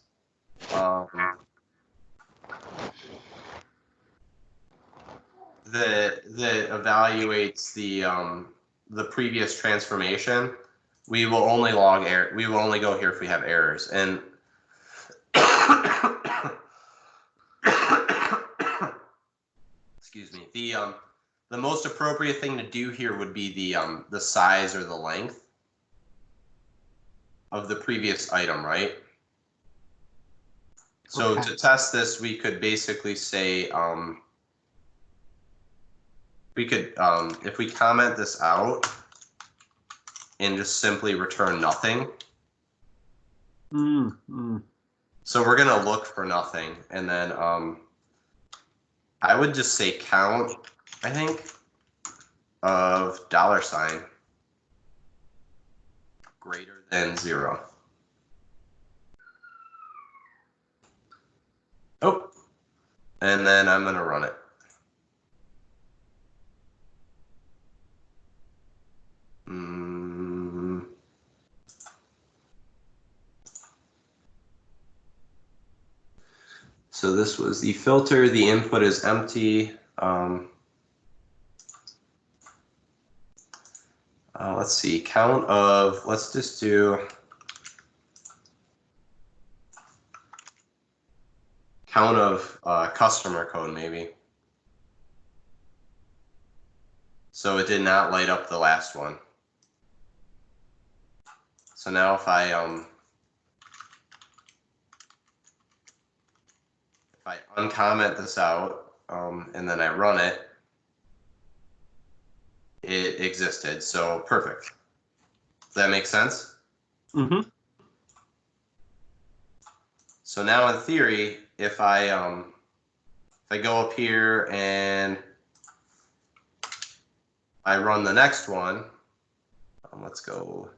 A: the previous transformation, we will only log error. We will only go here if we have errors. And excuse me. The most appropriate thing to do here would be the size or the length of the previous item, right? So
C: Okay.
A: to test this, we could basically say if we comment this out and just simply return nothing. So we're gonna look for nothing, and then I would just say count, I think, of $, greater than 0. Oh, and then I'm gonna run it. So this was the filter, the input is empty. Let's see, let's just do count of customer code maybe. So it did not light up the last one. So now if I uncomment this out and then I run it, it existed. So perfect. Does that make sense?
C: Mm-hmm.
A: So now in theory, if I go up here and I run the next one, let's go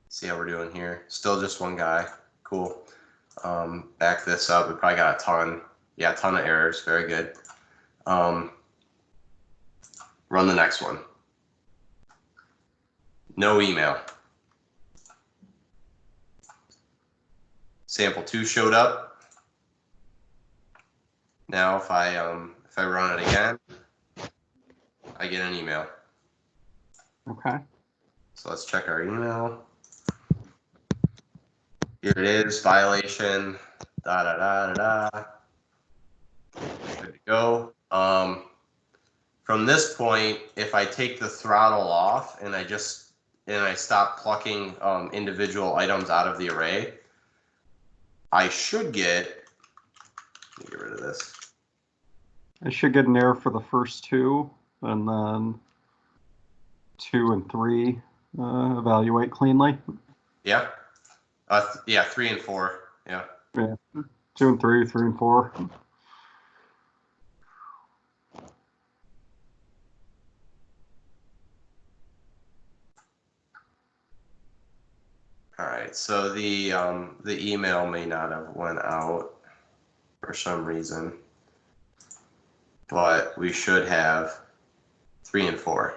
A: see how we're doing here. Still just one guy. Cool. Back this up. We probably got a ton of errors. Very good. Run the next one. No email. Sample 2 showed up. Now if I run it again, I get an email.
C: Okay.
A: So let's check our email. Here it is, violation, Good to go. From this point, if I take the throttle off and I stop plucking individual items out of the array, I should get Get rid of this.
C: I should get an error for the first two, and then 2 and 3 evaluate cleanly.
A: Yeah. Yeah, 3 and 4. Yeah.
C: Yeah. 2 and 3, 3 and 4.
A: All right. So the email may not have went out for some reason, but we should have 3 and 4.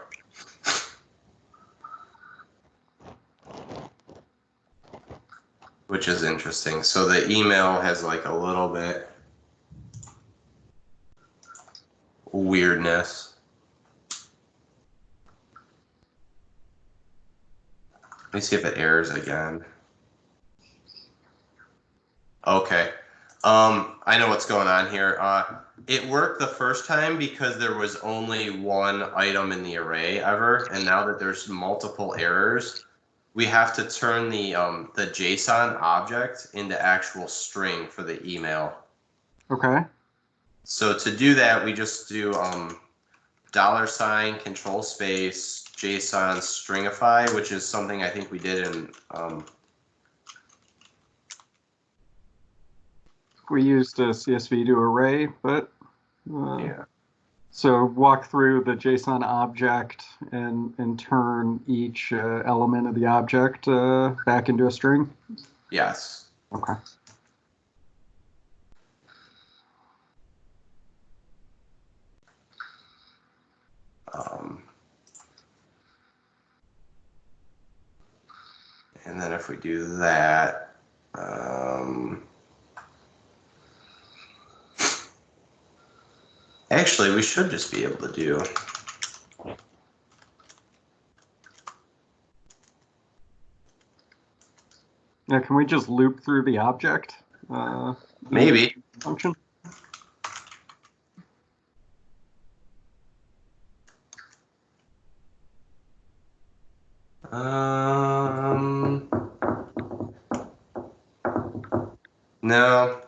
A: Which is interesting. So the email has like a little bit weirdness. Let me see if it errors again. Okay. I know what's going on here. It worked the first time because there was only one item in the array ever, and now that there's multiple errors, we have to turn the JSON object into actual string for the email.
C: Okay.
A: So to do that, we just do $ control space JSON stringify, which is something I think we did in
C: we used a CSV to array, but
A: yeah.
C: So walk through the JSON object and turn each element of the object back into a string?
A: Yes.
C: Okay.
A: And then if we do that, actually, we should just be able to do.
C: Yeah, can we just loop through the object?
A: Maybe.
C: Function?
A: No.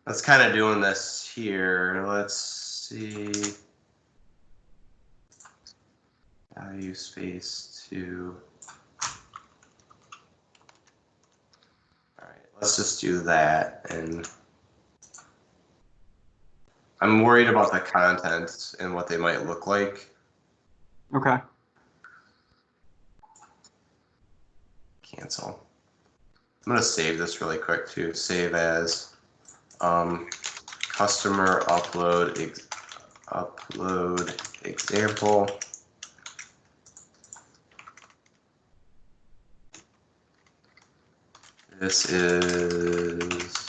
A: Let's kind of doing this here. Let's see. Value space 2. All right, let's just do that. And I'm worried about the contents and what they might look like.
C: Okay.
A: Cancel. I'm going to save this really quick too. Save as customer upload example. This is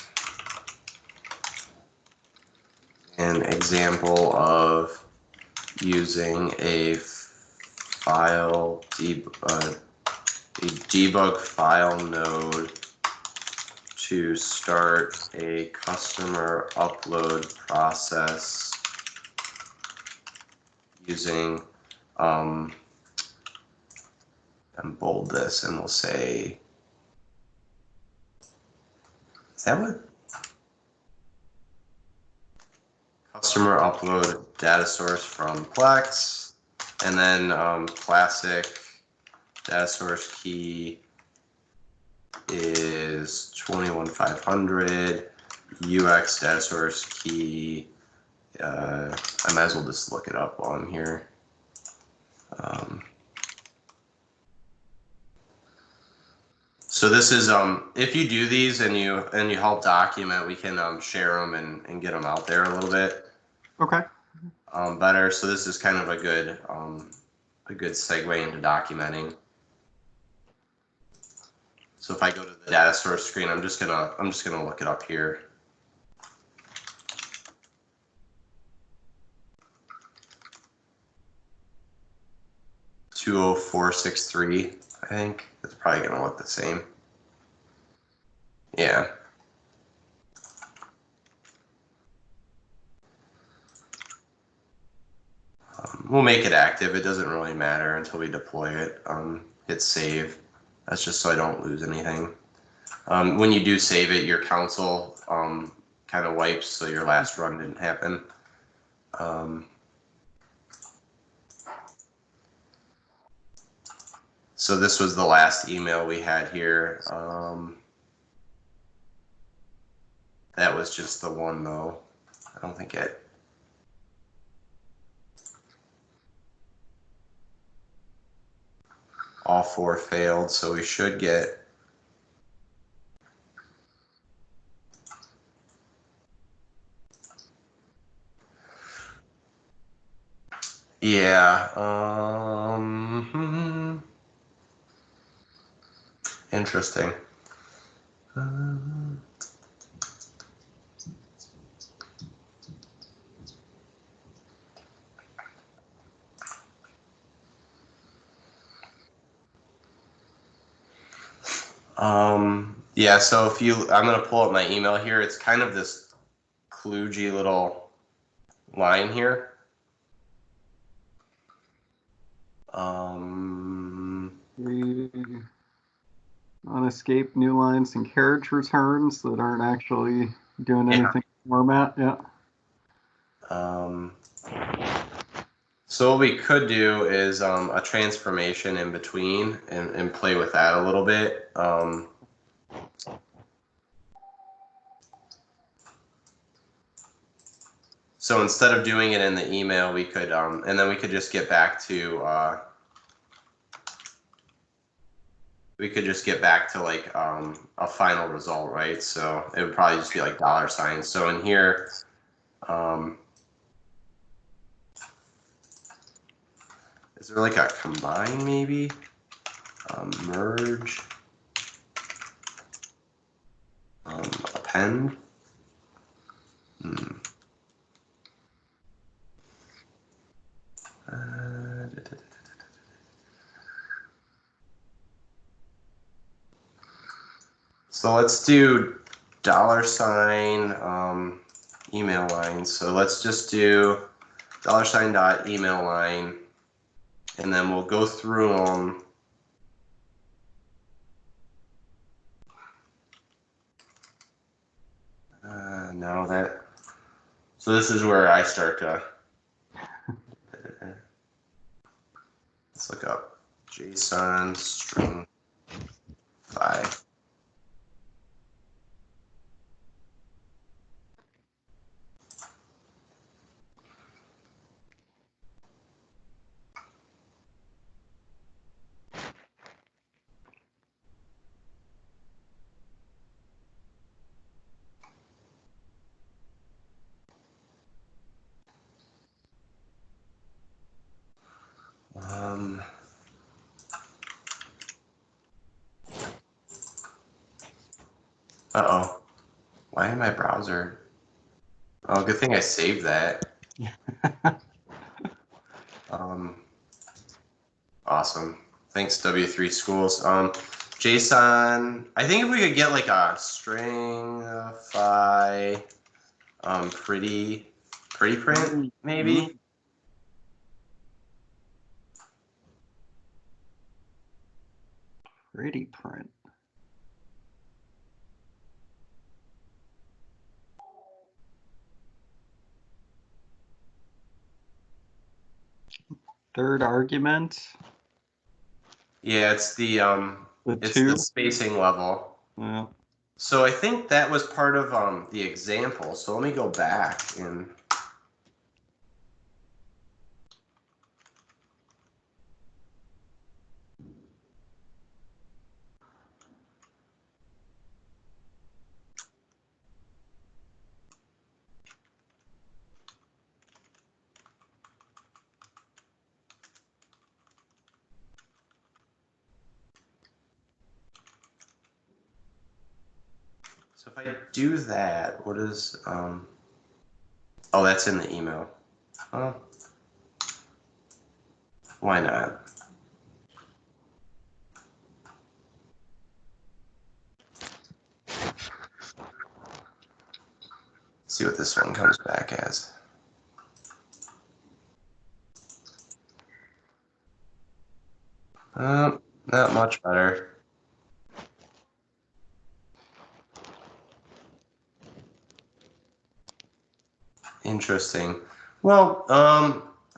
A: an example of using a debug file node to start a customer upload process using, and bold this, and we'll say, is that what? Customer upload data source from Plex, and then classic data source key is 21500. UX data source key, I might as well just look it up while I'm here. So this is if you do these and you help document, we can share them and get them out there a little bit.
C: Okay.
A: Better. So this is kind of a good segue into documenting. So if I go to the data source screen, I'm just gonna look it up here. $20463, I think. It's probably gonna look the same. Yeah. We'll make it active. It doesn't really matter until we deploy it. Hit save. That's just so I don't lose anything. When you do save it, your console kind of wipes, so your last run didn't happen. So this was the last email we had here. That was just the one, though. I don't think it. All 4 failed, so we should get. Yeah. Interesting. Yeah, so if you, I'm going to pull up my email here. It's kind of this kludgy little line here.
C: We unescape new lines and carriage returns that aren't actually doing anything in format. Yeah.
A: So what we could do is a transformation in between and play with that a little bit. So instead of doing it in the email, we could, and then we could just get back to, like a final result, right? So it would probably just be like $. So in here, is there like a combine maybe? Merge, append. So let's do $, email line. So let's just do $.email line, and then we'll go through them. No, that. So this is where I start to. Let's look up JSON string 5. Uh-oh. Why in my browser? Oh, good thing I saved that. Awesome. Thanks, W3 Schools. JSON, I think if we could get like a string pretty print, maybe.
C: Pretty print. Third argument.
A: Yeah, it's the spacing level.
C: Yeah.
A: So I think that was part of the example. So let me go back and. So if I do that, what is oh, that's in the email. Why not? Let's see what this one comes back as. Not much better. Interesting. Well,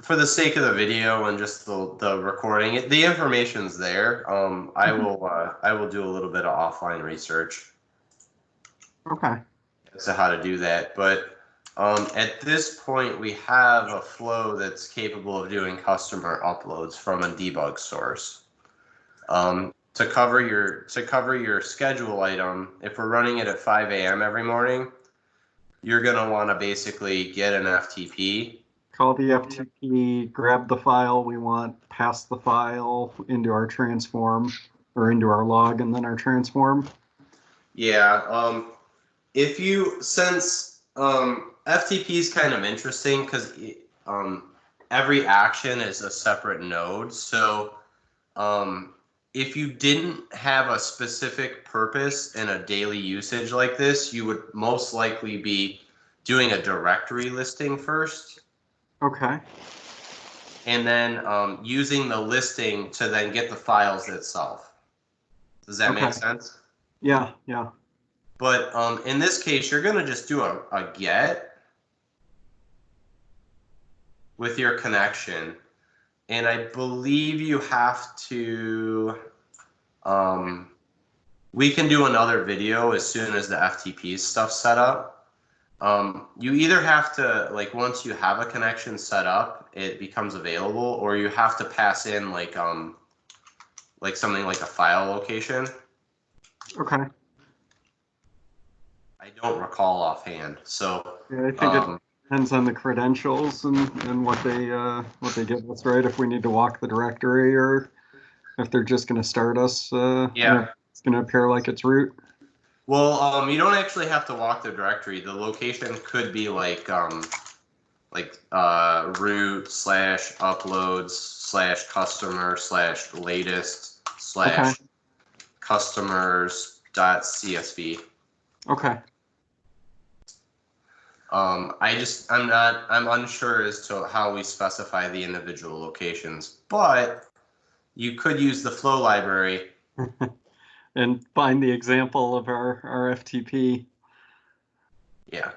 A: for the sake of the video and just the recording, the information's there. I will do a little bit of offline research.
C: Okay.
A: As to how to do that, but at this point we have a flow that's capable of doing customer uploads from a debug source. To cover your schedule item, if we're running it at 5 a.m. every morning, you're gonna want to basically get an FTP.
C: Call the FTP, grab the file we want, pass the file into our transform or into our log and then our transform.
A: Yeah. Since FTP is kind of interesting because every action is a separate node. So if you didn't have a specific purpose in a daily usage like this, you would most likely be doing a directory listing first.
C: Okay.
A: And then using the listing to then get the files itself. Does that make sense?
C: Yeah, yeah.
A: But in this case, you're going to just do a get with your connection. And I believe you have to, we can do another video as soon as the FTP stuff's set up. You either have to, like, once you have a connection set up, it becomes available, or you have to pass in like something like a file location.
C: Okay.
A: I don't recall offhand. So
C: yeah, I think it depends on the credentials and what they give us, right? If we need to walk the directory or if they're just going to start us.
A: Yeah.
C: It's going to appear like it's root.
A: Well, you don't actually have to walk the directory. The location could be like root / uploads / customer / latest / customers.csv.
C: Okay.
A: I'm unsure as to how we specify the individual locations, but you could use the flow library
C: and find the example of our FTP.
A: Yeah.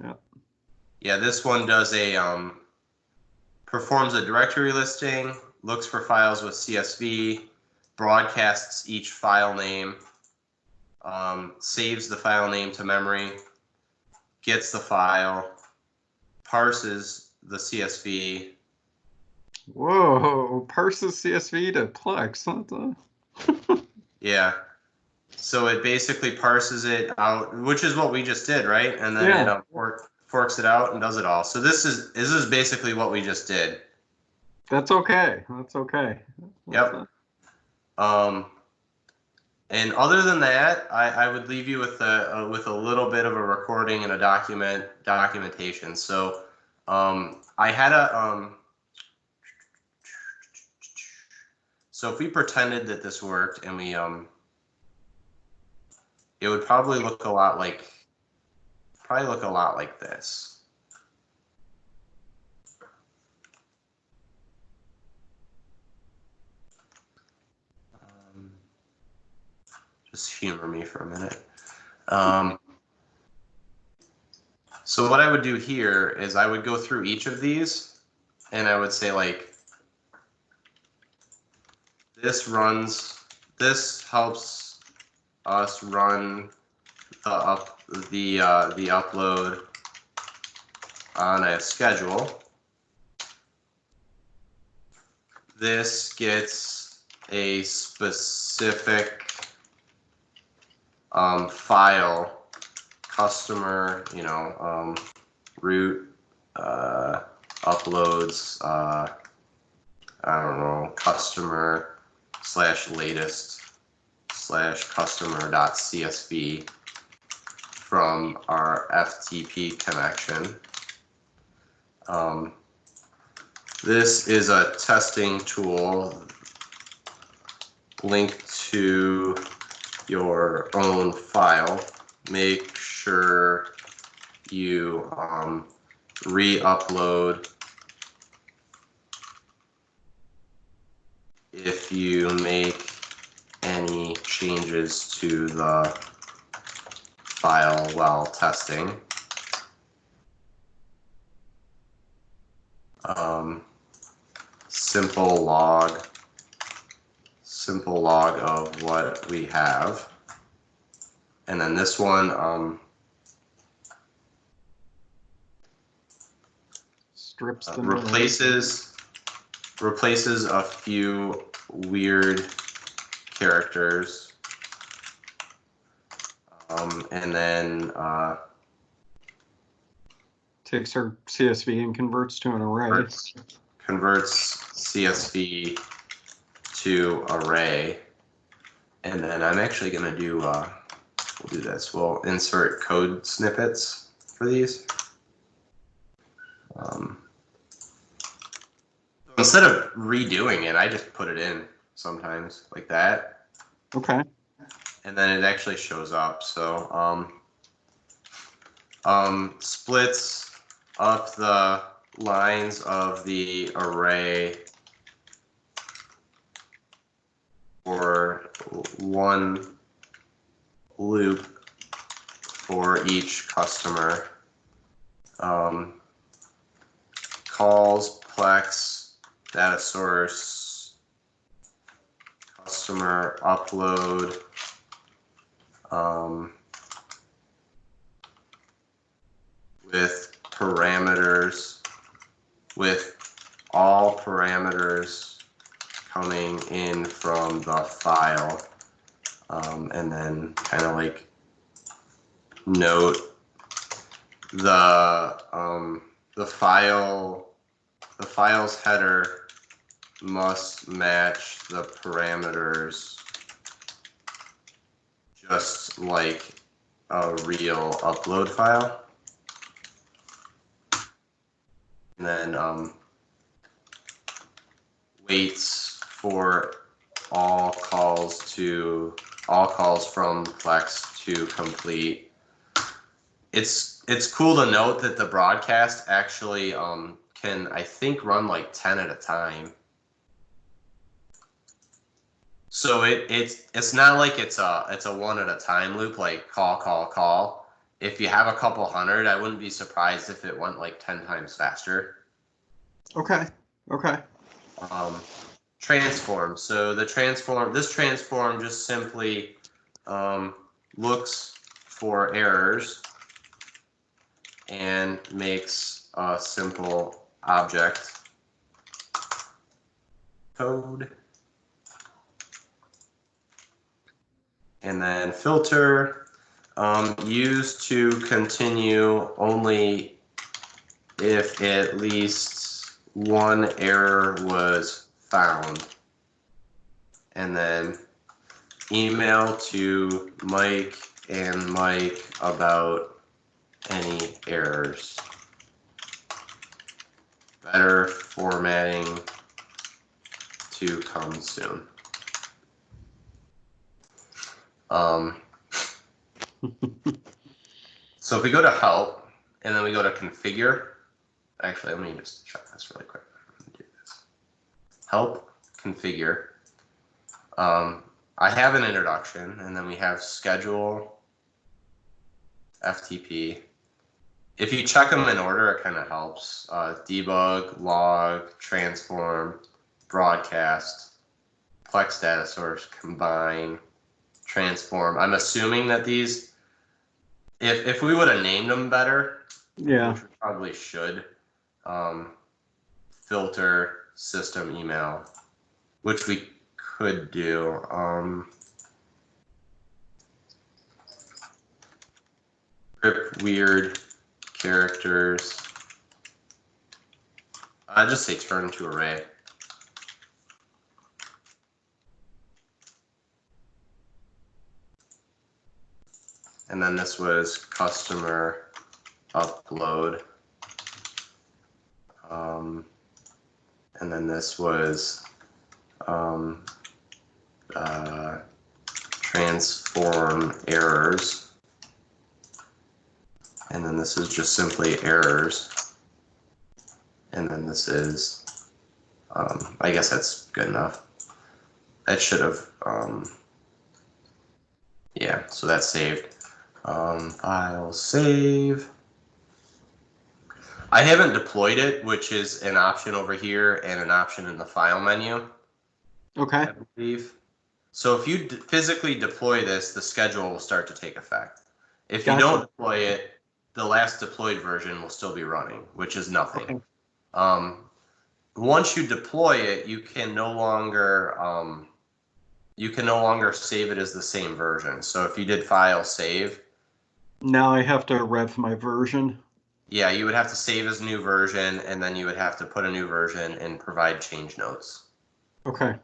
C: Yeah.
A: Yeah, this one does performs a directory listing, looks for files with CSV, broadcasts each file name, saves the file name to memory, gets the file, parses the CSV.
C: Whoa, parses CSV to Plex.
A: Yeah. So it basically parses it out, which is what we just did, right? And then it forks it out and does it all. So this is basically what we just did.
C: That's okay. That's okay.
A: Yep. And other than that, I would leave you with a little bit of a recording and a documentation. So I had so if we pretended that this worked and we it would probably look a lot like this. Just humor me for a minute. So what I would do here is I would go through each of these and I would say, like, this helps us run the upload on a schedule. This gets a specific file, customer, root, uploads, I don't know, customer / latest / customer.csv from our FTP connection. This is a testing tool linked to your own file. Make sure you re-upload if you make any changes to the file while testing. simple log of what we have. And then this one
C: strips them
A: replaces a few weird characters, and then
C: takes our CSV and converts to an array.
A: Converts CSV to array, and then I'm actually going to do, we'll do this. We'll insert code snippets for these. Instead of redoing it, I just put it in sometimes like that.
C: Okay.
A: And then it actually shows up. So splits up the lines of the array for one loop for each customer. Calls Plex data source customer upload with parameters, with all parameters coming in from the file, and then kind of like note the file's header must match the parameters just like a real upload file. And then waits for all calls from Plex to complete. It's cool to note that the broadcast actually can, I think, run like 10 at a time. So it's not like it's a one at a time loop, like call. If you have a couple hundred, I wouldn't be surprised if it went like 10 times faster.
C: Okay.
A: Transform. So this transform just simply looks for errors and makes a simple object code. And then filter, used to continue only if at least one error was found. And then email to Mike and Mike about any errors. Better formatting to come soon. So if we go to help and then we go to configure, actually, let me just check this really quick. Do this. Help, configure. I have an introduction, and then we have schedule, FTP. If you check them in order, it kind of helps. Debug, log, transform, broadcast, Plex data source, combine, transform. I'm assuming that these, if we would have named them better,
C: yeah,
A: which we probably should, filter, system email, which we could do. Script weird characters. I just say turn to array. And then this was customer upload. And then this was transform errors. And then this is just simply errors. And then this is, I guess that's good enough. That should have, yeah, so that's saved. File save. I haven't deployed it, which is an option over here and an option in the file menu.
C: Okay.
A: I believe. So if you physically deploy this, the schedule will start to take effect. If you don't deploy it, the last deployed version will still be running, which is nothing. Okay. Once you deploy it, you can no longer save it as the same version. So if you did file save,
C: now I have to rev my version.
A: Yeah, you would have to save as new version, and then you would have to put a new version and provide change notes.
C: Okay.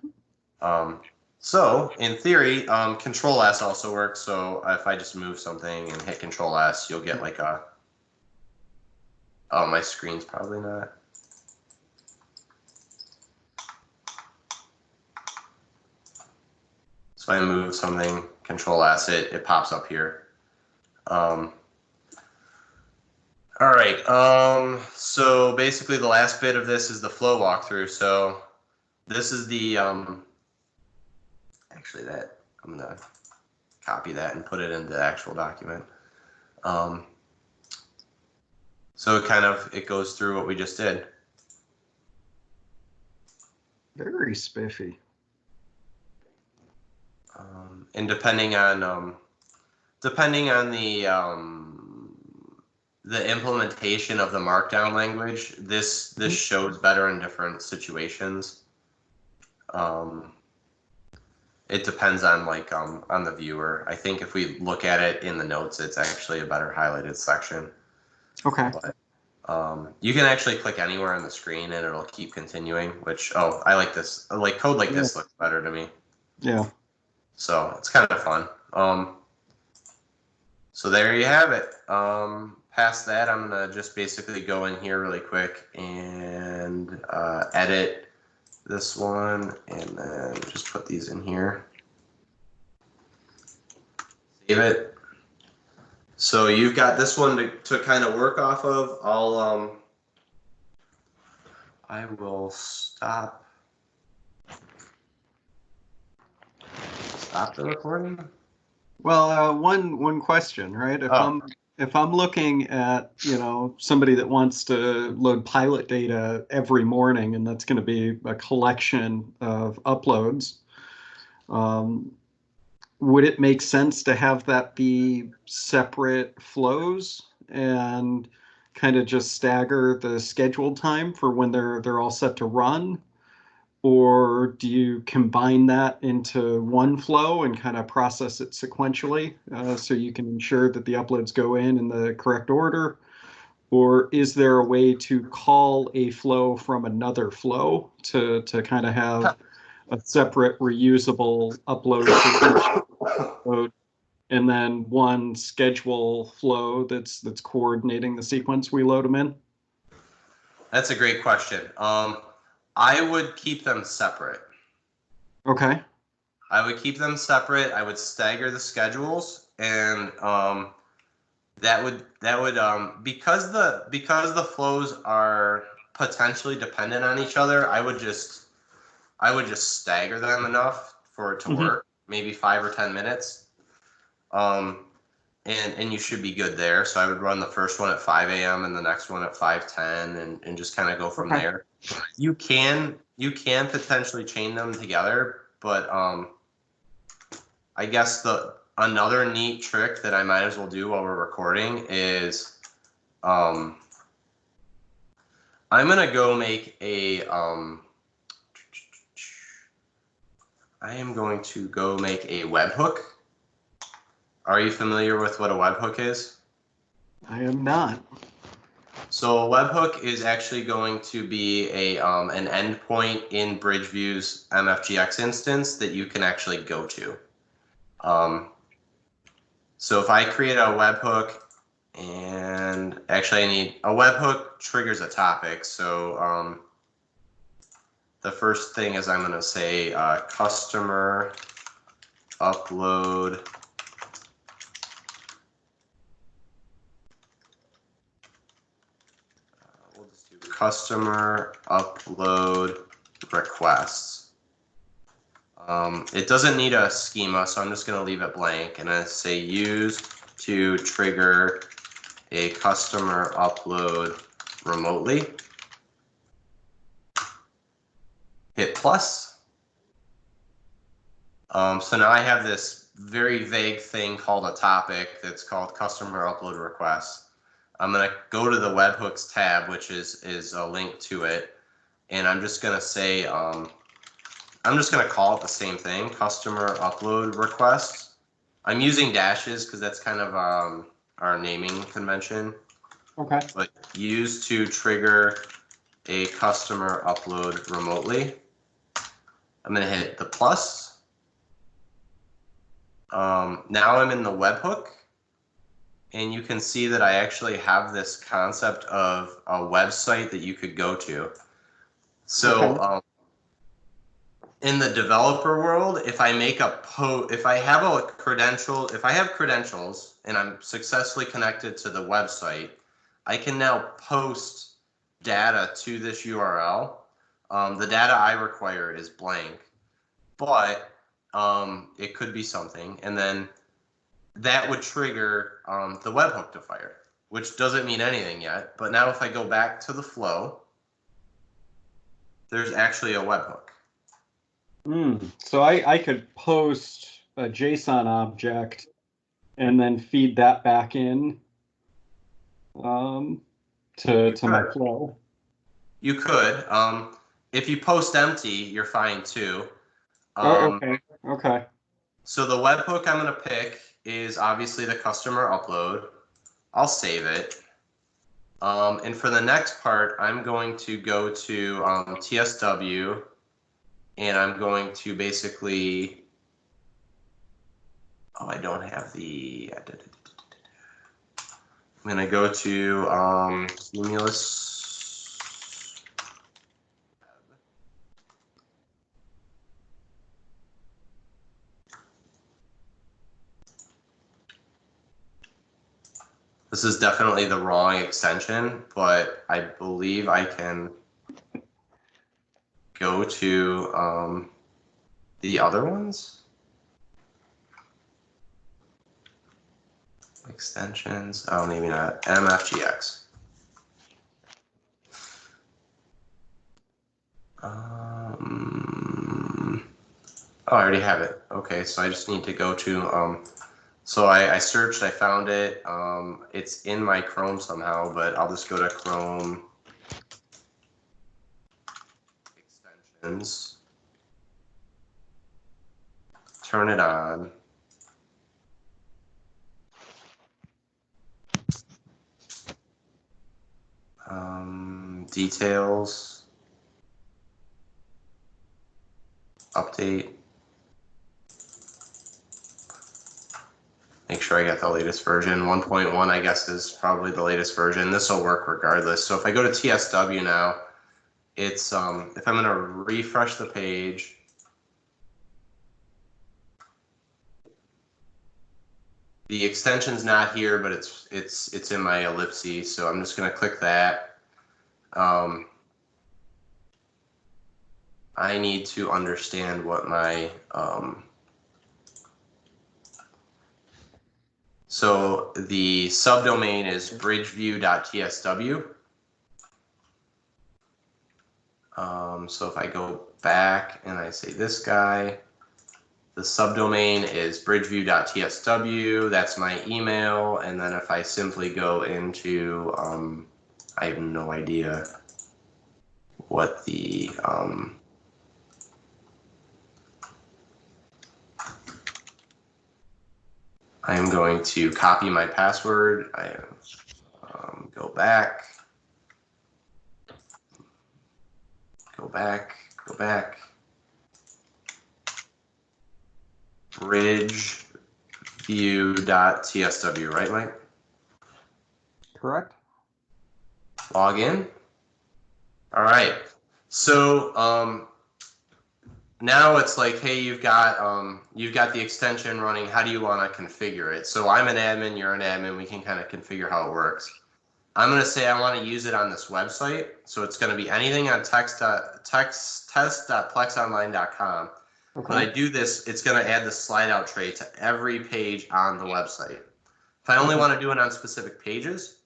A: So in theory, Control S also works. So if I just move something and hit Control S, you'll get like a. Oh, my screen's probably not. So I move something, Control S, it pops up here. All right. So basically, the last bit of this is the flow walkthrough. So this is the actually that I'm gonna copy that and put it into the actual document. So it goes through what we just did.
C: Very spiffy.
A: And depending on the implementation of the Markdown language, this shows better in different situations. It depends on on the viewer. I think if we look at it in the notes, it's actually a better highlighted section.
C: Okay.
A: But, you can actually click anywhere on the screen and it'll keep continuing, which, I like this. Like code like this looks better to me.
C: Yeah.
A: So it's kind of fun. So there you have it. Past that, I'm gonna just basically go in here really quick and edit this one, and then just put these in here. Save it. So you've got this one to kind of work off of. I will stop the recording.
C: Well, one question, right? If I'm looking at, somebody that wants to load pilot data every morning, and that's going to be a collection of uploads, would it make sense to have that be separate flows and kind of just stagger the scheduled time for when they're all set to run? Or do you combine that into one flow and kind of process it sequentially so you can ensure that the uploads go in the correct order? Or is there a way to call a flow from another flow to kind of have a separate reusable upload for each upload, and then one schedule flow that's coordinating the sequence we load them in?
A: That's a great question. I would keep them separate.
C: Okay.
A: I would keep them separate. I would stagger the schedules, and that would because the flows are potentially dependent on each other. I would just stagger them enough for it to work. Maybe 5 or 10 minutes. And you should be good there. So I would run the first one at 5 a.m. and the next one at 5:10, and just kind of go from there. You can potentially chain them together, but I guess another neat trick that I might as well do while we're recording is I'm gonna go make a I am going to go make a webhook. Are you familiar with what a webhook is?
C: I am not.
A: So a webhook is actually going to be an endpoint in Bridgeview's MFGx instance that you can actually go to. So if I create a webhook, and actually I need a webhook triggers a topic. So the first thing is I'm going to say customer upload customer upload requests. It doesn't need a schema, so I'm just going to leave it blank, and I say use to trigger a customer upload remotely. Hit plus. So now I have this very vague thing called a topic that's called customer upload requests. I'm going to go to the webhooks tab, which is a link to it. And I'm just going to say, I'm just going to call it the same thing, customer upload request. I'm using dashes because that's kind of our naming convention.
C: Okay.
A: But use to trigger a customer upload remotely. I'm going to hit the plus. Now I'm in the webhook. And you can see that I actually have this concept of a website that you could go to. So in the developer world, if I make a if I have a credential, if I have credentials and I'm successfully connected to the website, I can now post data to this URL. The data I require is blank, but it could be something. And then that would trigger the webhook to fire, which doesn't mean anything yet. But now if I go back to the flow, there's actually a webhook.
C: So I could post a JSON object and then feed that back in to my flow.
A: You could. If you post empty, you're fine too.
C: Okay.
A: So the webhook I'm going to pick is obviously the customer upload. I'll save it. And for the next part, I'm going to go to TSW, and I'm going to basically, I don't have the, I'm going to go to Cumulus. This is definitely the wrong extension, but I believe I can go to the other ones. Extensions, oh, maybe not, MFGx. Oh, I already have it. Okay, so I just need to go to, so I searched, I found it. It's in my Chrome somehow, but I'll just go to Chrome extensions, turn it on. Details, update. Make sure I got the latest version. 1.1, I guess, is probably the latest version. This will work regardless. So if I go to TSW now, it's if I'm going to refresh the page, the extension's not here, but it's in my ellipses. So I'm just going to click that. I need to understand what my so the subdomain is bridgeview.tsw. So if I go back and I say this guy, the subdomain is bridgeview.tsw. That's my email. And then if I simply go into, I have no idea what the, I'm going to copy my password. I go back. Go back. Bridgeview.tsw, right, Mike?
C: Correct.
A: Log in. All right. So now it's like, hey, you've got the extension running. How do you want to configure it? So I'm an admin, you're an admin. We can kind of configure how it works. I'm going to say I want to use it on this website. So it's going to be anything on test.plexonline.com. Okay. When I do this, it's going to add the slide out tray to every page on the website. If I only want to do it on specific pages,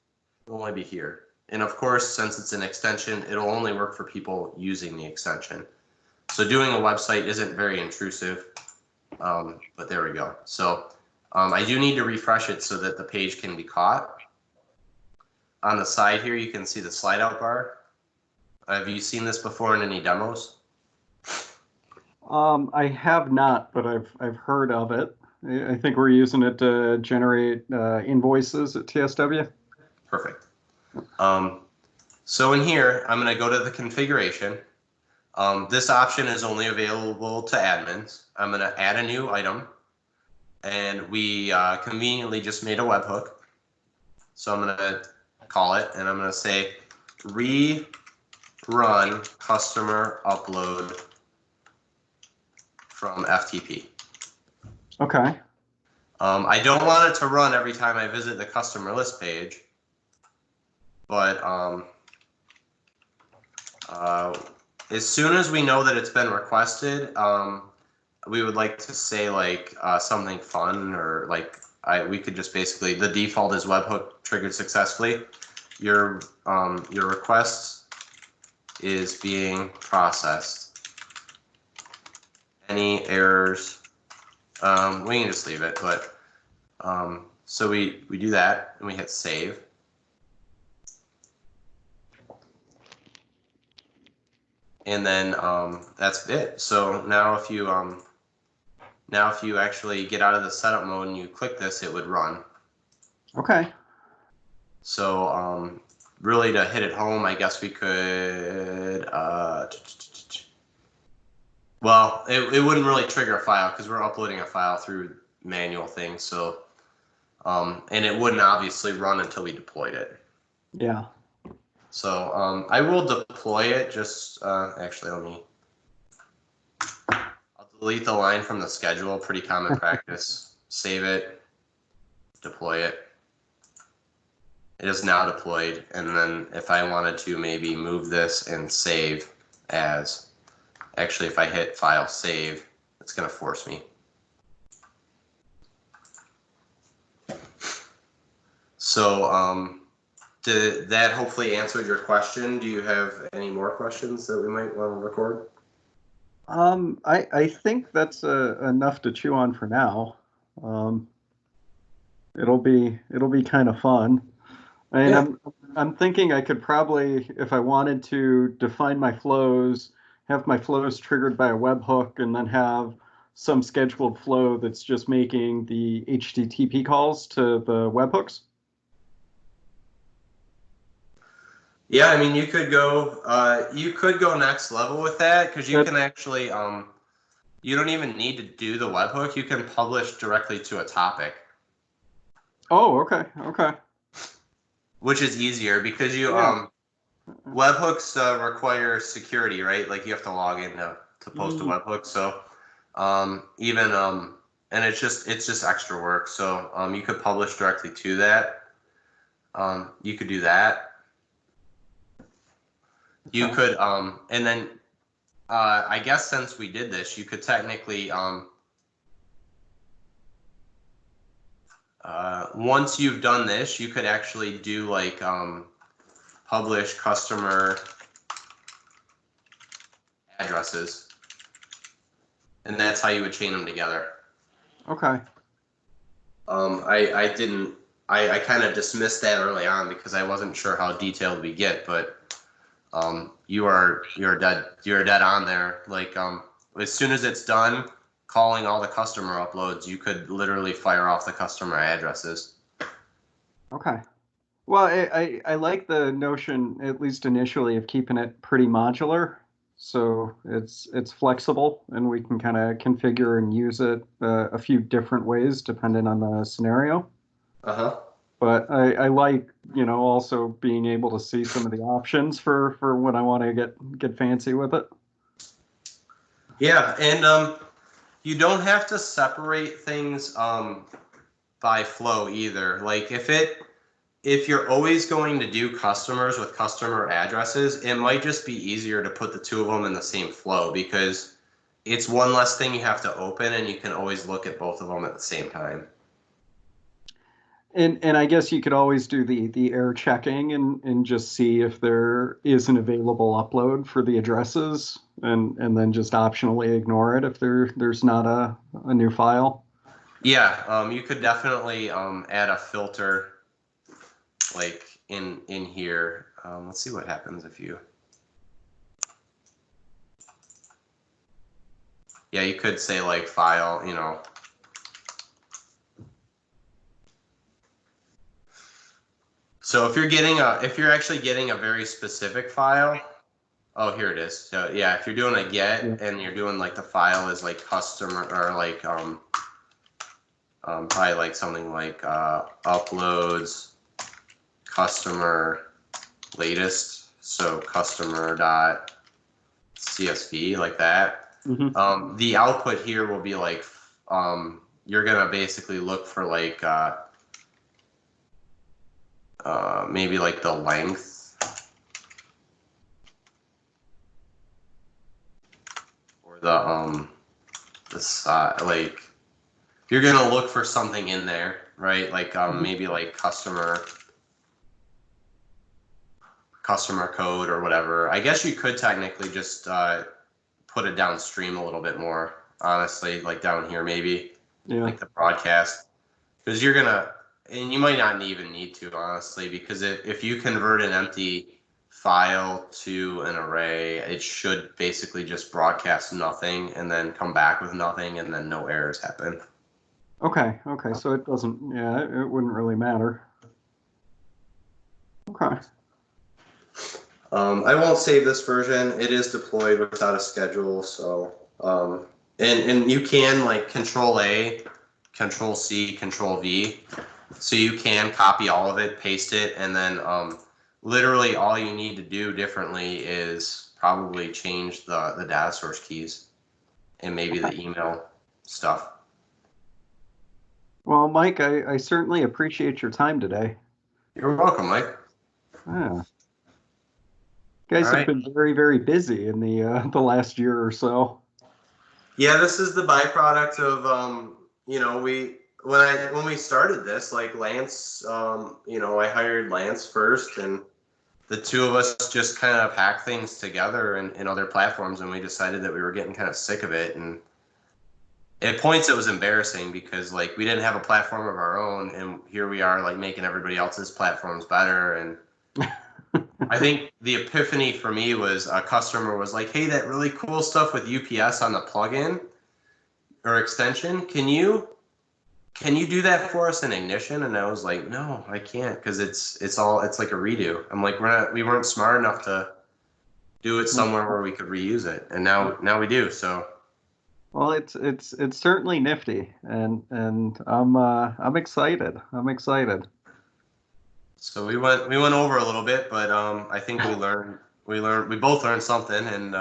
A: it'll only be here. And of course, since it's an extension, it'll only work for people using the extension. So doing a website isn't very intrusive, but there we go. So I do need to refresh it so that the page can be caught. On the side here, you can see the slide out bar. Have you seen this before in any demos?
C: I have not, but I've heard of it. I think we're using it to generate invoices at TSW.
A: Perfect. So in here, I'm going to go to the configuration. This option is only available to admins. I'm going to add a new item, and we conveniently just made a webhook. So I'm going to call it, and I'm going to say rerun customer upload from FTP.
C: Okay.
A: I don't want it to run every time I visit the customer list page, but as soon as we know that it's been requested, we would like to say like something fun, or like we could just basically, the default is webhook triggered successfully. Your request is being processed. Any errors? We can just leave it, but so we do that and we hit save. And then that's it. So now if you actually get out of the setup mode and you click this, it would run.
C: Okay.
A: So really to hit it home, I guess we could well, it wouldn't really trigger a file because we're uploading a file through manual things. So and it wouldn't obviously run until we deployed it.
C: Yeah.
A: So I will deploy it. Just actually, I'll delete the line from the schedule. Pretty common practice. Save it, deploy it. It is now deployed, and then if I wanted to maybe move this and save as, actually if I hit file save, it's going to force me. So did that hopefully answer your question? Do you have any more questions that we might want to record?
C: I think that's enough to chew on for now. It'll be kind of fun. And
A: Yeah.
C: I'm thinking I could probably, if I wanted to, define my flows, have my flows triggered by a webhook, and then have some scheduled flow that's just making the HTTP calls to the webhooks.
A: Yeah, I mean, you could go next level with that, because you can actually you don't even need to do the webhook. You can publish directly to a topic.
C: Oh, okay, okay.
A: Which is easier because you webhooks require security, right? Like you have to log in to post a webhook. So even and it's just extra work. So you could publish directly to that. You could do that. You could and then I guess since we did this, you could technically once you've done this, you could actually do like publish customer addresses, and that's how you would chain them together.
C: Okay.
A: I kind of dismissed that early on because I wasn't sure how detailed we get, but you're dead on there. Like as soon as it's done calling all the customer uploads, you could literally fire off the customer addresses.
C: Okay. Well, I like the notion, at least initially, of keeping it pretty modular, so it's flexible, and we can kind of configure and use it a few different ways depending on the scenario. But I like, also being able to see some of the options for when I want to get fancy with it.
A: Yeah, and you don't have to separate things by flow either. Like if you're always going to do customers with customer addresses, it might just be easier to put the two of them in the same flow because it's one less thing you have to open and you can always look at both of them at the same time.
C: And I guess you could always do the error checking and just see if there is an available upload for the addresses, and then just optionally ignore it if there's not a new file.
A: Yeah, you could definitely add a filter like in here. Let's see what happens if you. Yeah, you could say like file, you know. So if you're actually getting a very specific file, oh, here it is. So yeah, if you're doing a get and you're doing like the file is like customer or like probably like something like uploads customer latest, so customer dot CSV like that.
C: Mm-hmm.
A: The output here will be like you're gonna basically look for like maybe like the length or the like you're gonna look for something in there, right? Like maybe like customer code or whatever. I guess you could technically just put it downstream a little bit more, honestly, like down here maybe, like the broadcast, because you're gonna, and you might not even need to, honestly, because if you convert an empty file to an array, it should basically just broadcast nothing and then come back with nothing, and then no errors happen.
C: Okay, so it doesn't, it wouldn't really matter. Okay.
A: I won't save this version. It is deployed without a schedule, so and you can like Control A, Control C, Control V, so you can copy all of it, paste it, and then literally all you need to do differently is probably change the data source keys and maybe the email stuff.
C: Well, Mike, I certainly appreciate your time today.
A: You're welcome, Mike.
C: Yeah. You guys have been very, very busy in the last year or so.
A: Yeah, this is the byproduct of you know, when we started this, like Lance, you know, I hired Lance first, and the two of us just kind of hacked things together in other platforms, and we decided that we were getting kind of sick of it. And at points it was embarrassing because like we didn't have a platform of our own, and here we are like making everybody else's platforms better. And I think the epiphany for me was a customer was like, hey, that really cool stuff with UPS on the plugin or extension, can you do that for us in Ignition? And I was like, no, I can't, because it's like a redo. I'm like, we weren't smart enough to do it somewhere where we could reuse it, and now we do. So
C: well, it's certainly nifty, and I'm excited.
A: So we went over a little bit, but I think we both learned something, and